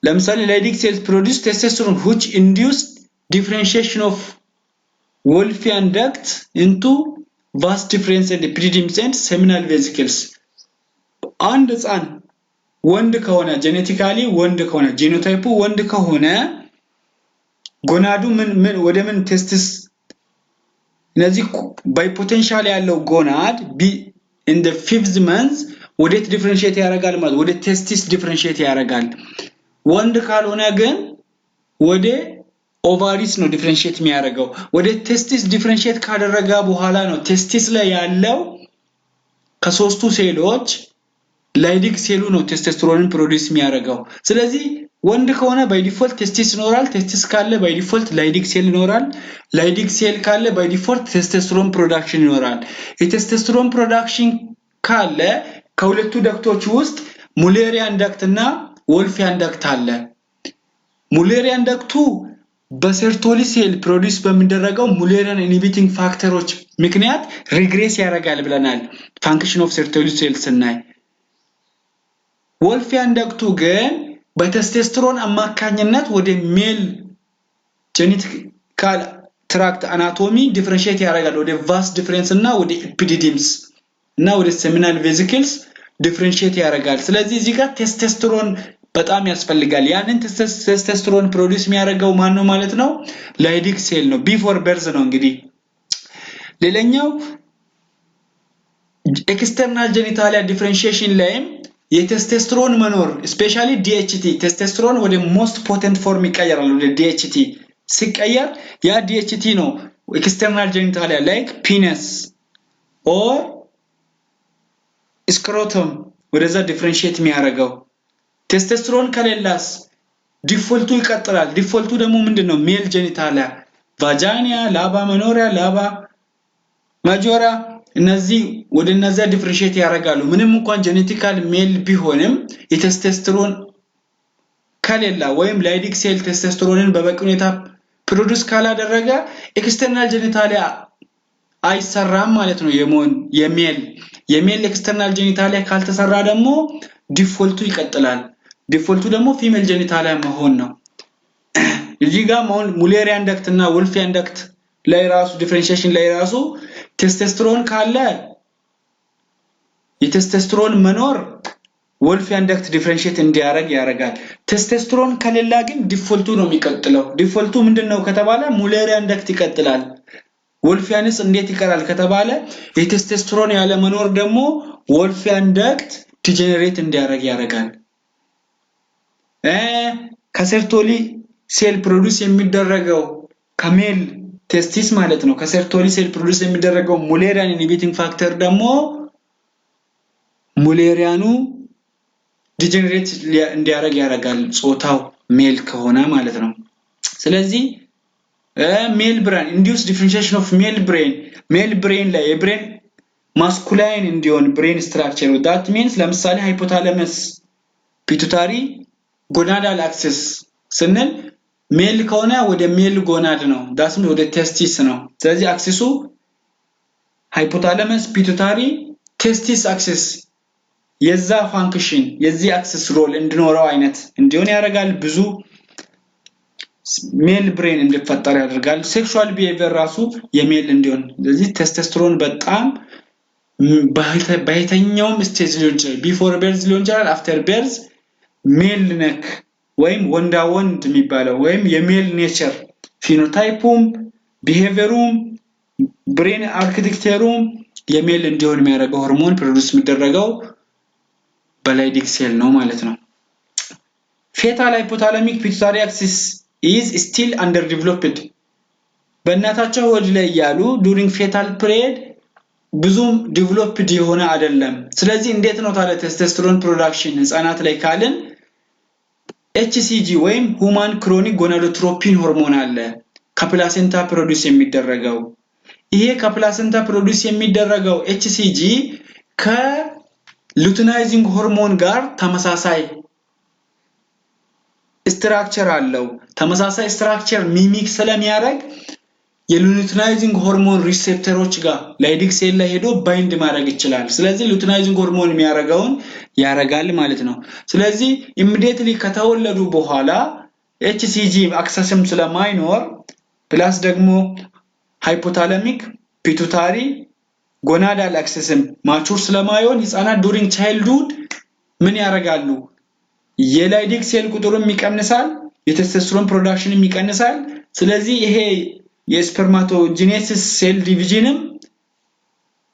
ለምሳሌ ላይዲክ ሴልስ produce testosterone which induce differentiation of Wolffian duct into vas deferens and epididymis and seminal vesicles. አንድ ህፃን ወንድ ከሆነ ጄኔቲካሊ ወንድ ከሆነ ጂኖታይፑ ወንድ ከሆነ ጎናዱ ምን ወደ ምን ቴስቲስ እነዚህ ባይ ፖቴንሻል ያለው ጎናድ in the 5th month ወዴት ዲፈረንሺዬት ያደርጋል ማለት ወደ ቴስቲስ ዲፈረንሺዬት ያደርጋል። ወንድ ካልሆነ ግን ወደ ኦቫሪስ ነው ዲፈረንሺዬት የሚያደርገው። ወደ ቴስቲስ ዲፈረንሺዬት ካደረጋ በኋላ ነው ቴስቲስ ላይ ያለው ከሶስቱ ሴሎች ላይዲክ ሴሉ ነው ቴስቶስተሮንን ፕሮዲዩስ የሚያደርገው። ስለዚህ ወንድ ከሆነ ባይ ዲፎልት ቴስቲስ ይኖራል። ቴስቲስ ካለ ባይ ዲፎልት ላይዲክ ሴል ይኖራል። ላይዲክ ሴል ካለ ባይ ዲፎልት ቴስቶስተሮን ፕሮዳክሽን ይኖራል። የቴስቶስተሮን ፕሮዳክሽን ካለ ከሁለቱ ዳክቶች ውስጥ ሙሌሪያን ዳክት እና ወልፊያን ዳክት አለ። ሙሌሪያን ዳክቱ በሰርቶሊ ሴል ፕሮዲዩስ በሚደረገው ሙሌሪያን ኢንሂቢቲንግ ፋክተሮች ምክንያት ሪግሬስ ያደርጋል ብለናል ፋንክሽን ኦፍ ሰርቶሊ ሴል ስናይ። ወልፊያን ዳክቱ ግን በቴስቶስተሮን አማካኝነት ወደ ሜል ጄኔቲካል ትራክት አናቶሚ ዲፈረንሺዬት ያደርጋል ወደ ቫስ ዲፈረንስ እና ወደ ኤፒዲዲምስ እና ወደ ሴሚናል ቬሲክልስ ዲፈረንሺዬት ያደርጋል። ስለዚህ እዚህ ጋር ቴስቶስተሮን በጣም ያስፈልጋል። ያንን ቴስቶስተሮን ፕሮዲዩስ የሚያደርገው ማን ነው ማለት ነው? ላይዲክ ሴል ነው። ቢፎር በርዝ ነው እንግዲህ። ሌላኛው ኤክስተርናል ጄኒታሊያ ዲፈረንሺዬሽን ላይም የቴስቶስተሮን መኖር ስፔሻሊ ዲኤችቲ ቴስቶስተሮን ወደ ሞስት ፖቴንት ፎርም ይቀየራል። ወደ ዲኤችቲ ሲቀየር ያ ዲኤችቲ ነው ኤክስተርናል ጄኒታሊያ ላይክ ፒነስ ኦር ስክሮተም ወደዛ ዲፈረንሺዬት የሚያደርገው። ቴስቶስተሮን ከሌላስ ዲፎልቱ ይቀጥላል። ዲፎልቱ ደግሞ ምንድነው? ሜል ጄኒታሊያ ቫጃኒያ፣ ላባ መኖሪያ፣ ላባ ማጆራ እነዚህ ወደ እነዛ ዲፈረንሺዬት ያደርጋሉ። ምንም እንኳን ጄኔቲካል ሜል ቢሆንም የቴስቶስተሮን ከሌላ ወይም ላይዲክ ሴል ቴስቶስተሮንን በበቂ ሁኔታ ፕሮዲዩስ ካላደረገ ኤክስተርናል ጄኒታሊያ አይሰራም ማለት ነው። የሜል ኤክስተርናል ጄኒታሊያ ካልተሰራ ደግሞ ዲፎልቱ ይቀጥላል። ዲፎልቱ ደግሞ ፊሜል ጄኒታሊያ መሆን ነው። እዚህ ጋር ሙሌሪያን ዳክት እና ወልፊያን ዳክት ላይ ራሱ ዲፈረንሺዬሽን ላይ ራሱ ቴስቶስተሮን ካለ የቴስቶስተሮን መኖር ወልፊያን ዳክት ዲፈረንሺዬት እንዲያደርግ ያደርጋል። ቴስቶስተሮን ከሌላ ግን ዲፎልቱ ነው የሚቀጥለው። ዲፎልቱ ምንድነው ከተባለ ሙሌሪያን ዳክት ይቀጥላል። ወልፊያንስ እንዴት ይቀራል ከተባለ የቴስቶስተሮን ያለ መኖር ደግሞ ወልፊያን ዳክት ዲጀነሬት እንዲያደርግ ያደርጋል። ከሰርቶሊ ሴል ፕሮዲዩስ የሚደረገው ከሜል ቴስቲስ ማለት ነው ከሰርቶሊ ሴል ፕሮዲዩስ የሚደረገው ሙሌሪያን ኢንሂቢቲንግ ፋክተር ደግሞ ሙሌሪያኑ ዲጀነሬት እንዲያደርግ ያደርጋል ጾታው ሜል ከሆነ ማለት ነው። ስለዚህ ሜል ብሬን ኢንዲዩስ ዲፈረንሺዬሽን ኦፍ ሜል ብሬን ላይ የብሬን ማስኩላይን እንዲሆን ብሬን ስትራክቸር that means ለምሳሌ ሃይፖታለመስ ፒቱታሪ ጎናዳል አክሲስ ስንል ሜል ከሆነ ወደ ሜል ጎናድ ነው ዳስም ወደ ቴስቲስ ነው። ስለዚህ አክሲሱ ሃይፖታለመስ ፒቱታሪ ቴስቲስ አክሲስ የዛ ፋንክሽን የዚህ አክሲስ ሮል እንዲኖረው አይነት እንዲሆን ያደርጋል። ብዙ ሜል ብሬን እንዲፈጠር ያደርጋል። ሴክሹዋል ቢሄቪየር ራሱ የሜል እንዲሆን ስለዚህ ቴስቶስተሮን በጣም በየትኛውም ስቴጅ ሊሆን ይችላል። ቢፎር በርዝ ሊሆን ይችላል፣ አፍተር በርዝ ሜል ነክ ወይም ወንዳ ወንድ የሚባለው ወይም የሜል ኔቸር ፊኖታይፑም ቢሄቪየሩም ብሬን አርኪቴክቸሩም የሜል እንዲሆን የሚያደርገው ሆርሞን ፕሮዲዩስ የሚደረገው በላይዲክ ሴል ነው ማለት ነው። fetal hypothalamic pituitary axis is still underdeveloped በእናታቸው ሆድ ላይ ያሉ during fetal period ብዙም developed የሆነ አይደለም ስለዚህ እንዴት ነው ታዲያ ቴስቶስተሮን ፕሮዳክሽን ህፃናት ላይ ካልን HCG ወይም human chronic gonadotropin hormone አለ ከፕላሴንታ ፕሮዲዩስ የሚደረገው ይሄ ከፕላሴንታ ፕሮዲዩስ የሚደረገው HCG ከሉቲናይዚንግ ሆርሞን ጋር ተመሳሳይ ስትራክቸር አለው ተመሳሳይ ስትራክቸር ሚሚክ ስለሚያደርግ የሉቲናይዚንግ ሆርሞን ሪሴፕተሮች ጋር ላይዲክ ሴል ላይ ሄዶ ባይንድ ማድረግ ይችላል ስለዚህ ሉቲናይዚንግ ሆርሞን የሚያረጋውን ያረጋል ማለት ነው ስለዚህ ኢሚዲየትሊ ከተወለዱ በኋላ HCG አክሰስም ስለማይኖር ፕላስ ደግሞ ሃይፖታላሚክ ፒቱታሪ ጎናዳል አክሰስም ማቹር ስለማይሆን ህፃናት ዱሪንግ ቻይልድሁድ ምን ያረጋሉ የላይዲክ ሴል ቁጥሩም ይቀንሳል የቴስቶስተሮን ፕሮዳክሽንም ይቀንሳል ስለዚህ ይሄ የስፐርማቶጂኔሲስ ሴል ዲቪዥንም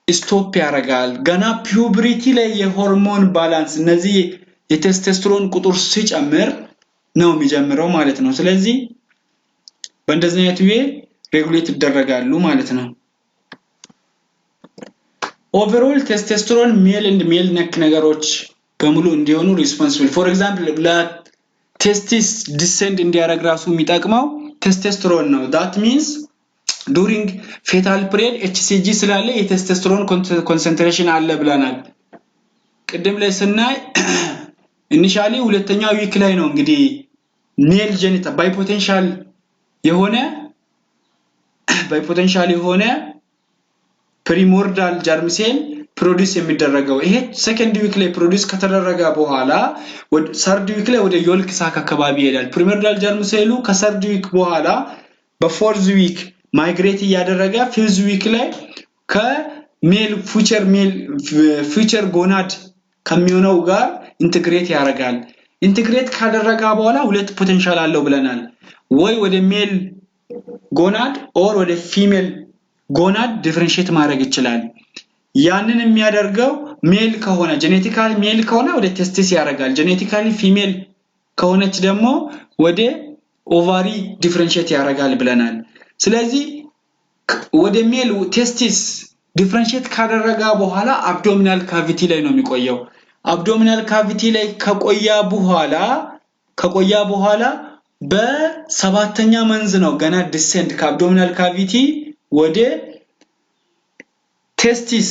ስቶፕ ያረጋል ገና ፒዩበሪቲ ላይ የሆርሞን ባላንስ እነዚህ የቴስቶስተሮን ቁጥር ሲጨምር ነው የሚጀምረው ማለት ነው ስለዚህ በእንደዚህ አይነት ወይ ሬጉሌት ይደረጋሉ ማለት ነው ኦቨርኦል ቴስቶስተሮን ሜል ኤንድ ሜል ነክ ነገሮች በሙሉ እንዲሆኑ ሪስፖንሲብል ፎር ኤግዛምፕል ለቴስቲስ ዲሰንድ እንዲያረግ ራሱ የሚጠቅመው testosterone ነው that means during fetal period HCG ስላለ የቴስቶስተሮን ኮንሰንትሬሽን አለ ብለናል ቅድም ላይ ስናይ ኢኒሺያሊ ሁለተኛው ዊክ ላይ ነው እንግዲህ ሜል ጄኒታል ባይፖቴንሻል የሆነ ፕሪሞርዳል ጀርም ሴል ፕሮዲዩስ የሚደረገው ይሄ ሰከንድ ዊክ ላይ ፕሮዲዩስ ከተደረገ በኋላ ወደ ሰርድ ዊክ ላይ ወደ ዮልክ ሳክ አካባቢ ይሄዳል ፕሪሞርዳል ጀርም ሴሉ ከሰርድ ዊክ በኋላ በፎርዝ ዊክ ማይግሬት ያደረገ ፊፍዝ ዊክ ላይ ከሜል ፊውቸር ጎናድ ከሚሆነው ጋር ኢንተግሬት ያደርጋል ኢንተግሬት ካደረጋ በኋላ ሁለት ፖቴንሻል አለው ብለናል ወይ ወደ ሜል ጎናድ ኦር ወደ ፊሜል ጎናድ ዲፈረንሺየት ማድረግ ይችላል ያንን የሚያደርገው ሜል ከሆነ ጄኔቲካሊ ሜል ከሆነ ወደ ቴስቲስ ያደርጋል ጄኔቲካሊ ፊሜል ከሆነች ደግሞ ወደ ኦቫሪ ዲፈረንሺየት ያደርጋል ብለናል ስለዚህ ወደ ሜል ቴስቲስ ዲፈረንሺየት ካደረጋ በኋላ አብዶሚናል ካቪቲ ላይ ነው የሚቆየው አብዶሚናል ካቪቲ ላይ ከቆያ በኋላ በሰባተኛ መንዝ ነው ገና ዲሰንድ ከአብዶሚናል ካቪቲ ወደ ቴስቲስ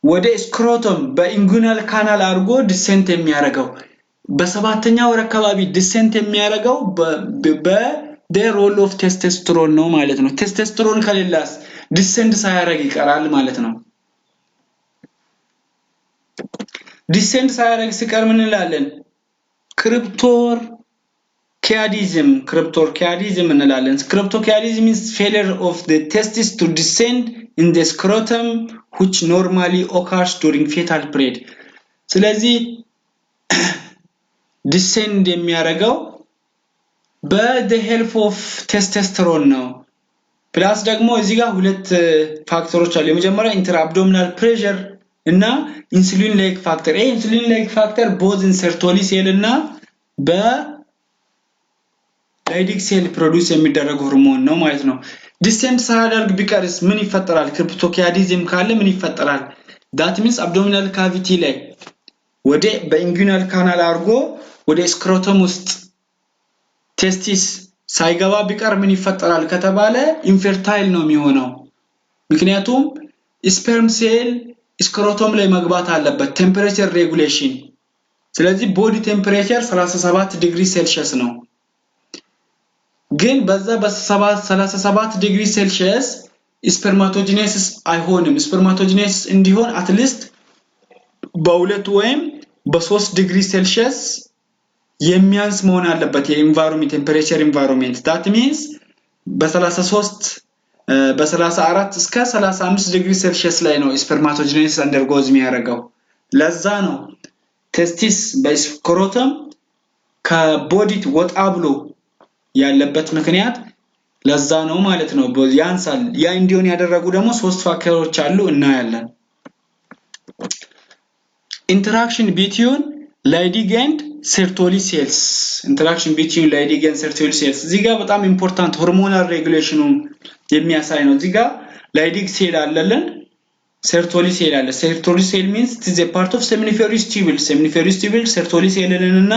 ወደ ስክሮተም በኢንጉናል ካናል አርጎ ዲሰንት የሚያረጋው በሰባተኛ ወር አካባቢ ዲሰንት የሚያረጋው the role of testosterone ነው ማለት ነው testosterone ከሌላስ ዲሰንት ሳያረግ ይቀራል ማለት ነው ዲሰንት ሳያረግ ሲቀር ምን እንላለን cryptorchidism እንላለን cryptorchidism is failure of the testis to descend in the scrotum which normally occurs during fetal period ስለዚህ descend የሚያረጋው the help of testosterone ነው ፕላስ ደግሞ እዚህ ጋር ሁለት ፋክተሮች አሉ የመጀመሪያው intra-abdominal pressure እና insulin like factor insulin like factor both in sertoli cell እና ላይዲክ ሴል ፕሮዲዩስ የሚደረግ ሆርሞን ነው ማለት ነው ዲሰንት ሳያደርግ ቢቀርስ ምን ይፈጠራል ክሪፕቶኪያዲዝም ካለ ምን ይፈጠራል that means abdominal cavity ላይ ወደ በኢንጉናል ካናል አርጎ ወደ ስክሮተም ውስጥ ቴስቲስ ሳይገባ ቢቀር ምን ይፈጠራል ከተባለ ኢንፈርታይል ነው የሚሆነው ምክንያቱም ስፐርም ሴል ስክሮተም ላይ መግባት አለበት ቴምፐሬቸር ሬጉሌሽን ስለዚህ ቦዲ ቴምፐሬቸር 37 ዲግሪ ሴልሺየስ ነው ግን በዛ በ37 ዲግሪ ሴልሺየስ ስፐርማቶጂኔሲስ አይሆንም ስፐርማቶጂኔሲስ እንዲሆን አትሊስት በ2 ወይም በ3 ዲግሪ ሴልሺየስ የሚያንስ መሆን አለበት የኢንቫይሮንመንት ቴምፐሬቸር ኢንቫይሮንመንት that means በ34 እስከ 35 ዲግሪ ሴልሺየስ ላይ ነው ስፐርማቶጂኔሲስ አንደርጎዝ የሚያደርገው ለዛ ነው ቴስቲስ በስክሮተም ከቦዲት ወጣ ብሎ ያለበት ምክንያት ለዛ ነው ማለት ነው ያንሳል ያ እንዲሆን ያደረጉ ደግሞ ሶስት ፋክተሮች አሉ እና ያለን interaction between Leydig and sertoli cells interaction between Leydig and sertoli cells እዚህ ጋር በጣም ኢምፖርታንት ሆርሞናል ሬጉሌሽኑ የሚያሳይ ነው እዚህ ጋር Leydig cell አለለን sertoli cell አለ sertoli cell means it is a part of seminiferous tubule sertoli cell እና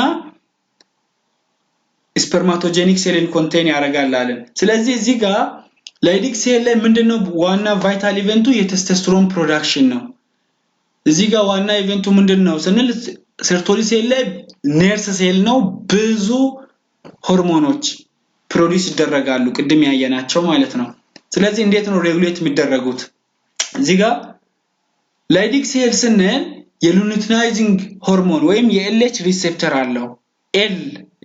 spermatogenic cell contain ያደርጋል አለን ስለዚህ እዚህ ጋር Leydig cell ላይ ምንድነው ዋና ቫይታል ኢቨንቱ የቴስቶስትሮን ፕሮዳክሽን ነው እዚህ ጋር ዋና ኢቨንቱ ምንድነው ስንል sertoli cell ላይ ነርቭ ሴል ነው ብዙ ሆርሞኖች ፕሮዲዩስ ይደረጋሉ ቅድም ያየናቸው ማለት ነው ስለዚህ እንዴት ነው ሬጉሌት የሚደረጉት እዚህ ጋር Leydig cell ስንል የሉቲናይዚንግ ሆርሞን ወይም የኤልኤች ሪሴፕተር አለው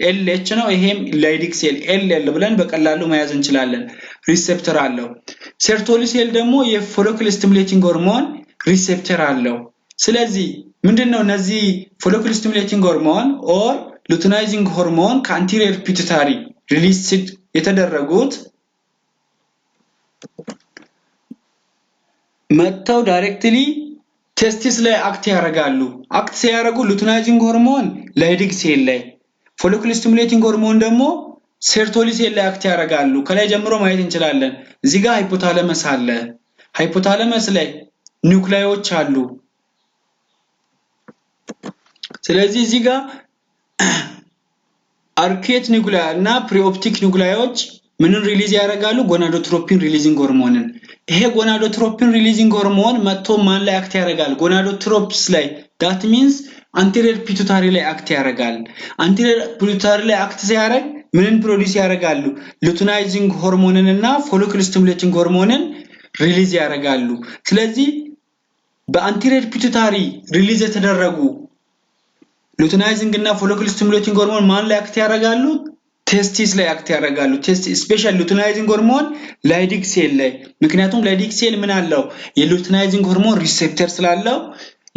ኤልኤች ነው ይሄም Leydig cell ኤልኤል ብለን በቀላሉ መያዝ እንችላለን ሪሴፕተር አለው sertoli cell ደግሞ የፎሊክል ስቲሙሌቲንግ ሆርሞን ሪሴፕተር አለው ስለዚህ ምንድነው እነዚህ ፎሊክል ስቲሙሌቲንግ ሆርሞን ኦር ሉቲናይዚንግ ሆርሞን ከአንቴሪየር ፒቱታሪ ሪሊዝድ የተደረጉት መተው ዳይሬክትሊ ቴስቲስ ላይ አክት ያደርጋሉ አክት ሲያደርጉ ሉቲናይዚንግ ሆርሞን Leydig cell ላይ ፎሊክል ስቲሙሌቲንግ ሆርሞን ደግሞ sertoli cell ላይ አክት ያደርጋሉ ከላይ ጀምሮ ማየት እንችላለን እዚህ ጋር ሃይፖታለመስ አለ ሃይፖታለመስ ላይ ኒውክሊዮች አሉ ስለዚህ እዚህ ጋር አርኬት ኒውክሊያ እና ፕሪኦፕቲክ ኒውክሊዮች ምንን ሪሊዝ ያደርጋሉ ጎናዶትሮፒን ሪሊዚንግ ሆርሞንን ይሄ ጎናዶትሮፒን ሪሊዚንግ ሆርሞን መጥቶ ማን ላይ አክት ያደርጋል ጎናዶትሮፕስ ላይ that means anterior pituitary ላይ አክት ያደርጋል anterior pituitary ላይ አክት ሲያደርግ ምንን ፕሮዲዩስ ያደርጋሉ ሉቲናይዚንግ ሆርሞንን እና ፎሊክል ስቲሙሌቲንግ ሆርሞንን ሪሊዝ ያደርጋሉ ስለዚህ በአንቴሪየር ፒቱታሪ ሪሊዝ የተደረጉ ሉቲናይዚንግ እና ፎሊክል ስቲሙሌቲንግ ሆርሞን ማን ላይ አክት ያደርጋሉ ቴስቲስ ላይ አክት ያደርጋሉ ቴስቲስ ስፔሻል ሉቲናይዚንግ ሆርሞን Leydig cell ላይ ምክንያቱም Leydig cell ምን አለው የሉቲናይዚንግ ሆርሞን ሪሴፕተር ስላለው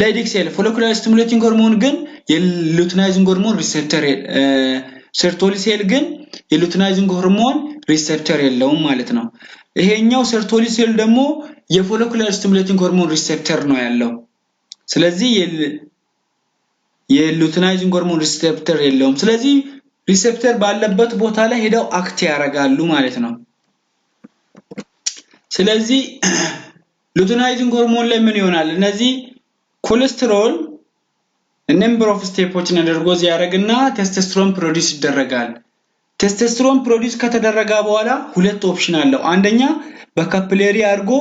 Leydig cell ፎሊክል ስቲሙሌቲንግ ሆርሞን ግን የሉቲናይዚንግ ሆርሞን ሪሴፕተር sertoli cell ግን የሉቲናይዚንግ ሆርሞን ሪሴፕተር የለውም ማለት ነው ይሄኛው sertoli cell ደግሞ የፎሊክል ስቲሙሌቲንግ ሆርሞን ሪሴፕተር ነው ያለው ስለዚህ የሉቲናይዚንግ ሆርሞን ሪሴፕተር የለውም ስለዚህ ሪሴፕተር ባለበት ቦታ ላይ ሄደው አክት ያደርጋሉ ማለት ነው ስለዚህ ሉቲናይዚንግ ሆርሞን ላይ ምን ይሆናል እነዚህ ኮሌስትሮል ነምበር ኦፍ ስቴፖችን እንደርጎዝ ያደርግና ቴስቶስትሮን ፕሮዲዩስ ይደረጋል ቴስቶስትሮን ፕሮዲዩስ ከተደረገ በኋላ ሁለት ኦፕሽን አለው አንደኛ በካፒላሪ አድርጎ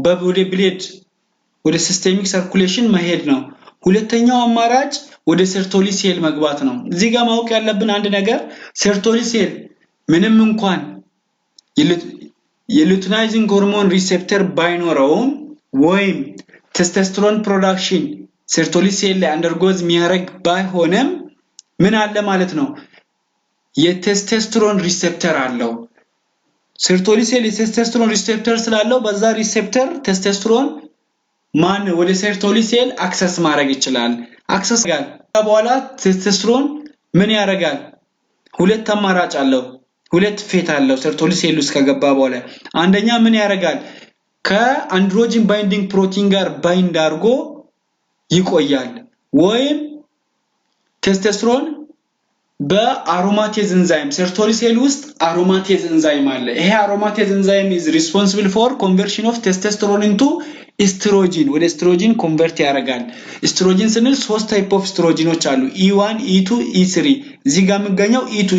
በቦዲ ብሌድ ወደ ሲስተሚክ ሰርኩሌሽን መሄድ ነው ሁለተኛው አማራጭ ወደ sertoli cell መግባት ነው እዚህ ጋር ማወቅ ያለብን አንድ ነገር sertoli cell ምንም እንኳን የሉቲናይዚንግ ሆርሞን ሪሴፕተር ባይኖረውም ወይም ቴስቶስትሮን ፕሮዳክሽን sertoli cell ላይ አንደርጎዝ የሚያደርግ ባይሆንም ምን አለ ማለት ነው የቴስቶስትሮን ሪሴፕተር አለው sertoli cell የቴስቶስትሮን ሪሴፕተር ስላለው በዛ ሪሴፕተር ቴስቶስትሮን ማን ወደ sertoli cell አክሰስ ማድረግ ይችላል አክሰስ ጋር በኋላ ቴስቶስትሮን ምን ያደርጋል ሁለት አማራጭ አለው ሁለት ፌት አለው sertoli cell ውስጥ ከገባ በኋላ አንደኛ ምን ያደርጋል ከአንድሮጂን ባይንዲንግ ፕሮቲን ጋር ባይንድ አድርጎ ይቆያል ወይም ቴስቶስትሮን በአሮማቴዝ ኤንዛይም sertoli cell ውስጥ አሮማቴዝ ኤንዛይም አለ ይሄ አሮማቴዝ ኤንዛይም is responsible for conversion of testosterone into estrogen ወደ estrogen ኮንቨርት ያደርጋል estrogen ስንል ሶስት ታይፕ ኦፍ estrogenዎች አሉ E1 E2 E3 እዚህ ጋር የሚገኘው E2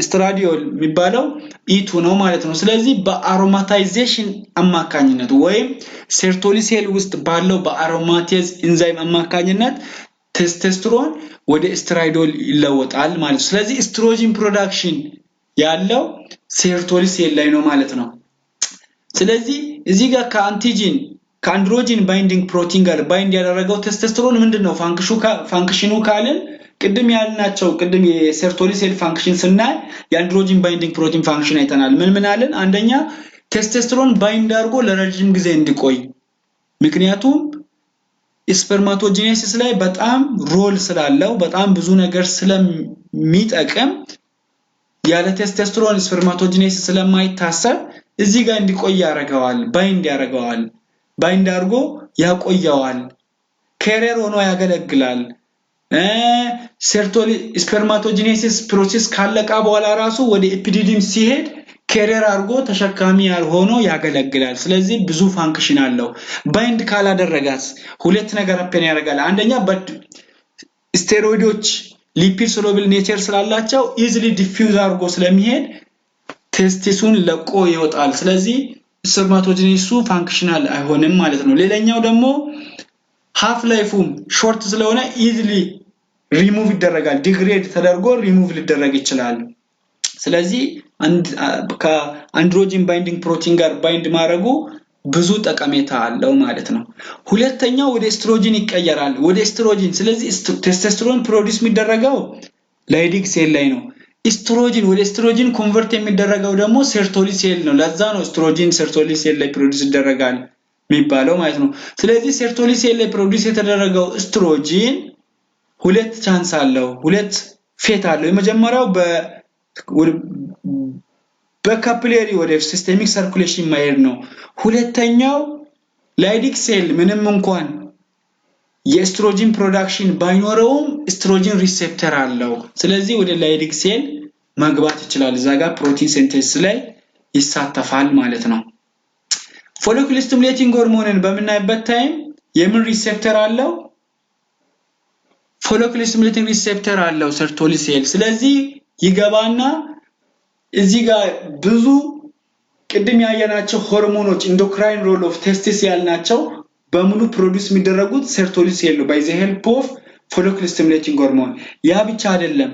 estradiol የሚባለው E2 ነው ማለት ነው ስለዚህ በአሮማታይዜሽን አማካኝነት ወይም sertoli cell ውስጥ ባለው በአሮማቴዝ ኤንዛይም አማካኝነት ቴስቶስትሮን ወደ estradiol ይለወጣል ማለት ነው ስለዚህ estrogen production ያለው sertoli cell ላይ ነው ማለት ነው ስለዚህ እዚህ ጋር ከአንድሮጂን ባይንዲንግ ፕሮቲን ጋር ባይንድ ያደረገው ቴስቶስትሮን ምንድነው ፋንክሽኑ ካልን ቅድም ያልናቸው ቅድም የsertoli cell ፋንክሽን ስናይ የአንድሮጂን ባይንዲንግ ፕሮቲን ፋንክሽን አይተናል ምን አለን አንደኛ ቴስቶስትሮን ባይንድ አድርጎ ለረጅም ጊዜ እንዲቆይ ምክንያቱም ስፐርማቶጂኔሲስ ላይ በጣም ሮል ስላለው በጣም ብዙ ነገር ስለሚጠቅም ያለ ቴስቶስትሮን ስፐርማቶጂኔሲስ ስለማይታሰብ እዚህ ጋር እንዲቆይ ያደርገዋል ባይንድ አድርጎ ያቆየዋል ካሪየር ሆኖ ያገለግላል ስፐርማቶጂኔሲስ ፕሮሰስ ካለቀ በኋላ ራሱ ወደ ኤፒዲዲም ሲሄድ ካሪየር አድርጎ ተሸካሚ ሆኖ ያገለግላል። ስለዚህ ብዙ ፋንክሽን አለው። ባይንድ ካላደረጋስ ሁለት ነገር አፕን ያደርጋል። አንደኛ ስቴሮይዶች ሊፒድ ሶሉብል ኔቸር ስላላቸው ኢዚሊ ዲፊውዝ አድርጎ ስለሚሄድ ቴስቲሱን ለቆ ይወጣል። ስለዚህ ስፐርማቶጂኔሲሱ ፋንክሽናል አይሆንም ማለት ነው። ሌላኛው ደግሞ ሃፍ ላይፉም ሾርት ስለሆነ ኢዚሊ ሪሙቭ ይደረጋል። ዲግሬድ ተደርጎ ሪሙቭ ሊደረግ ይችላል። ስለዚህ ከአንድሮጂን ባይንዲንግ ፕሮቲን ጋር ባይንድ ማድረጉ ብዙ ጠቀሜታ አለው ማለት ነው። ሁለተኛው ወደ ኤስትሮጂን ይቀየራል። ወደ ኤስትሮጂን ስለዚህ ቴስቶስትሮን ፕሮዲዩስ የሚደረገው ላይዲክ ሴል ላይ ነው። ኤስትሮጂን ወደ ኤስትሮጂን ኮንቨርት የሚደረገው ደግሞ ሴርቶሊ ሴል ነው። ለዛ ነው ኤስትሮጂን ሴርቶሊ ሴል ላይ ፕሮዲዩስ ይደረጋል የሚባለው ማለት ነው። ስለዚህ ሴርቶሊ ሴል ላይ ፕሮዲዩስ የተደረገው ኤስትሮጂን ሁለት ቻንስ አለው፣ ሁለት ፌት አለው። የመጀመሪያው በካፒላሪ ወደ ሲስተሚክ ሰርኩሌሽን ማየር ነው። ሁለተኛው ላይዲክ ሴል ምንም እንኳን የኤስትሮጂን ፕሮዳክሽን ባይኖረውም ኤስትሮጂን ሪሴፕተር አለው። ስለዚህ ወደ ላይዲክ ሴል መግባት ይችላል። እዛ ጋር ፕሮቲን ሲንቴሲስ ላይ ይሳተፋል ማለት ነው። ፎሊኩል ስቲሙሌቲንግ ሆርሞንን በምናይበት ታይም የምን ሪሴፕተር አለው? ፎሊኩል ስቲሙሌቲንግ ሪሴፕተር አለው ሴርቶሊ ሴል። ስለዚህ ይገባና እዚህ ጋር ብዙ ቅድም ያየናቸው ሆርሞኖች ኢንዶክራይን ሮል ኦፍ ቴስቲስ ያልናቸው በሙሉ ፕሮዲዩስ የሚደረጉት ሴርቶሊ ሴል ነው ባይ ዘ ሄልፕ ኦፍ ፎሊኩል ስቲሙሌቲንግ ሆርሞን። ያ ብቻ አይደለም፣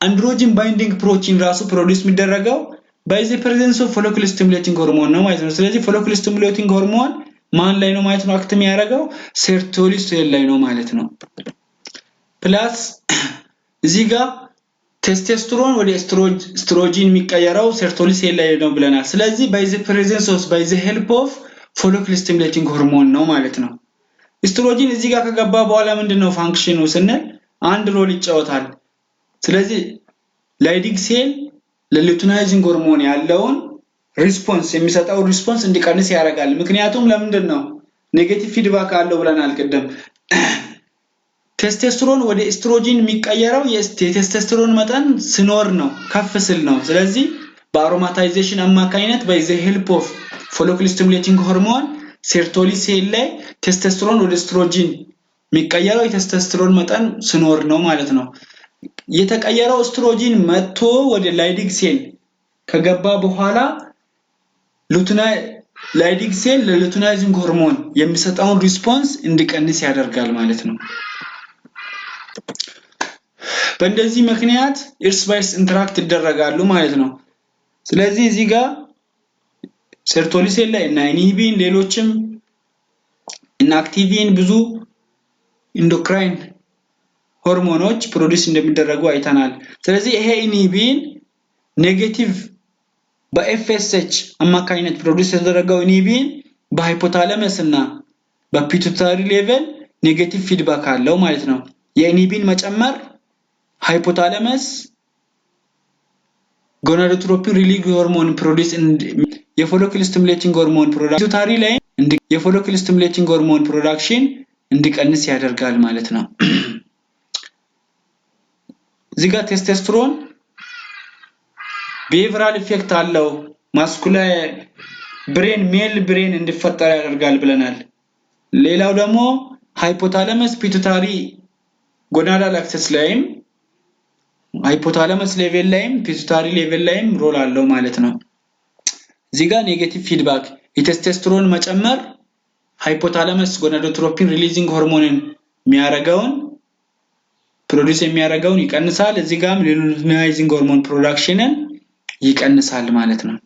አንድሮጂን ባይንዲንግ ፕሮቲን ራሱ ፕሮዲዩስ የሚደረገው ባይ ዘ ፕሬዘንስ ኦፍ ፎሊኩል ስቲሙሌቲንግ ሆርሞን ነው ማለት ነው። ስለዚህ ፎሊኩል ስቲሙሌቲንግ ሆርሞን ማን ላይ ነው ማለት ነው አክት የሚያደርገው? ሴርቶሊ ሴል ላይ ነው ማለት ነው። ፕላስ እዚህ ጋር ቴስቶስትሮን ወደ ኤስትሮጂን የሚቀየረው ሴርቶሊ ሴል ላይ ነው ብለናል። ስለዚህ ባይ ዘ ፕሬዘንስ ኦፍ ባይ ዘ ሄልፕ ኦፍ ፎሊኩል ስቲሙሌቲንግ ሆርሞን ነው ማለት ነው። ኤስትሮጂን እዚህ ጋር ከገባ በኋላ ምንድነው ፋንክሽኑ ስንል አንድ ሮል ይጫወታል። ስለዚህ ላይዲክ ሴል ለሉቲናይዚንግ ሆርሞን ያለውን ሪስፖንስ የሚሰጠው ሪስፖንስ እንዲቀንስ ያደርጋል። ምክንያቱም ለምንድን ነው ኔጌቲቭ ፊድባክ አለው ብለናል ቅድም። ቴስቶስትሮን ወደ ኤስትሮጂን የሚቀየረው የቴስቶስትሮን መጠን ሲኖር ነው፣ ከፍ ሲል ነው። ስለዚህ በአሮማታይዜሽን አማካኝነት ባይ ዘ ሄልፕ ኦፍ ፎሊኩል ስቲሙሌቲንግ ሆርሞን ሴርቶሊ ሴል ላይ ቴስቶስትሮን ወደ ኤስትሮጂን የሚቀየረው የቴስቶስትሮን መጠን ሲኖር ነው ማለት ነው። የተቀየረው ኤስትሮጂን መጥቶ ወደ ላይዲክ ሴል ከገባ በኋላ ላይዲክ ሴል ለሉቲናይዚንግ ሆርሞን የሚሰጠውን ሪስፖንስ እንዲቀንስ ያደርጋል ማለት ነው። በእንደዚህ ምክንያት እርስ በርስ ኢንተራክት ይደረጋሉ ማለት ነው። ስለዚህ እዚህ ጋር ሴርቶሊ ሴል ላይ እና ኢንሂቢን ሌሎችም ኢንአክቲቪን ብዙ ኢንዶክራይን ሆርሞኖች ፕሮዲዩስ እንደሚደረጉ አይተናል። ስለዚህ ይሄ ኢንሂቢን ኔጌቲቭ በኤፍኤስኤች አማካኝነት ፕሮዲዩስ የተደረገው ኢንሂቢን በሃይፖታለመስ እና በፒቱታሪ ሌቨል ኔጌቲቭ ፊድባክ አለው ማለት ነው። የኢንሂቢን መጨመር ሃይፖታለመስ ጎናዶትሮፒን ሪሊዝ ሆርሞን ፕሮዲዩስ የፎሊኩል ስቲሙሌቲንግ ሆርሞን ፕሮዳክሽን ፒቱታሪ ላይ የፎሊኩል ስቲሙሌቲንግ ሆርሞን ፕሮዳክሽን እንዲቀንስ ያደርጋል ማለት ነው። እዚህ ጋር ቴስቶስትሮን ቢሄቪራል ኢፌክት አለው። ማስኩላር ብሬን ሜል ብሬን እንዲፈጠር ያደርጋል ብለናል። ሌላው ደግሞ ሃይፖታለመስ ፒቱታሪ ጎናዳል አክሰስ ላይም ሃይፖታለመስ ሌቨል ላይም ፒቱታሪ ሌቨል ላይም ሮል አለው ማለት ነው። እዚህ ጋር ኔጌቲቭ ፊድባክ የቴስቶስትሮን መጨመር ሃይፖታለመስ ጎናዶትሮፒን ሪሊዚንግ ሆርሞንን የሚያረጋውን ፕሮዲዩስ የሚያረጋውን ይቀንሳል። እዚህ ጋርም ሉቲናይዚንግ ሆርሞን ፕሮዳክሽንን ይቀንሳል ማለት ነው።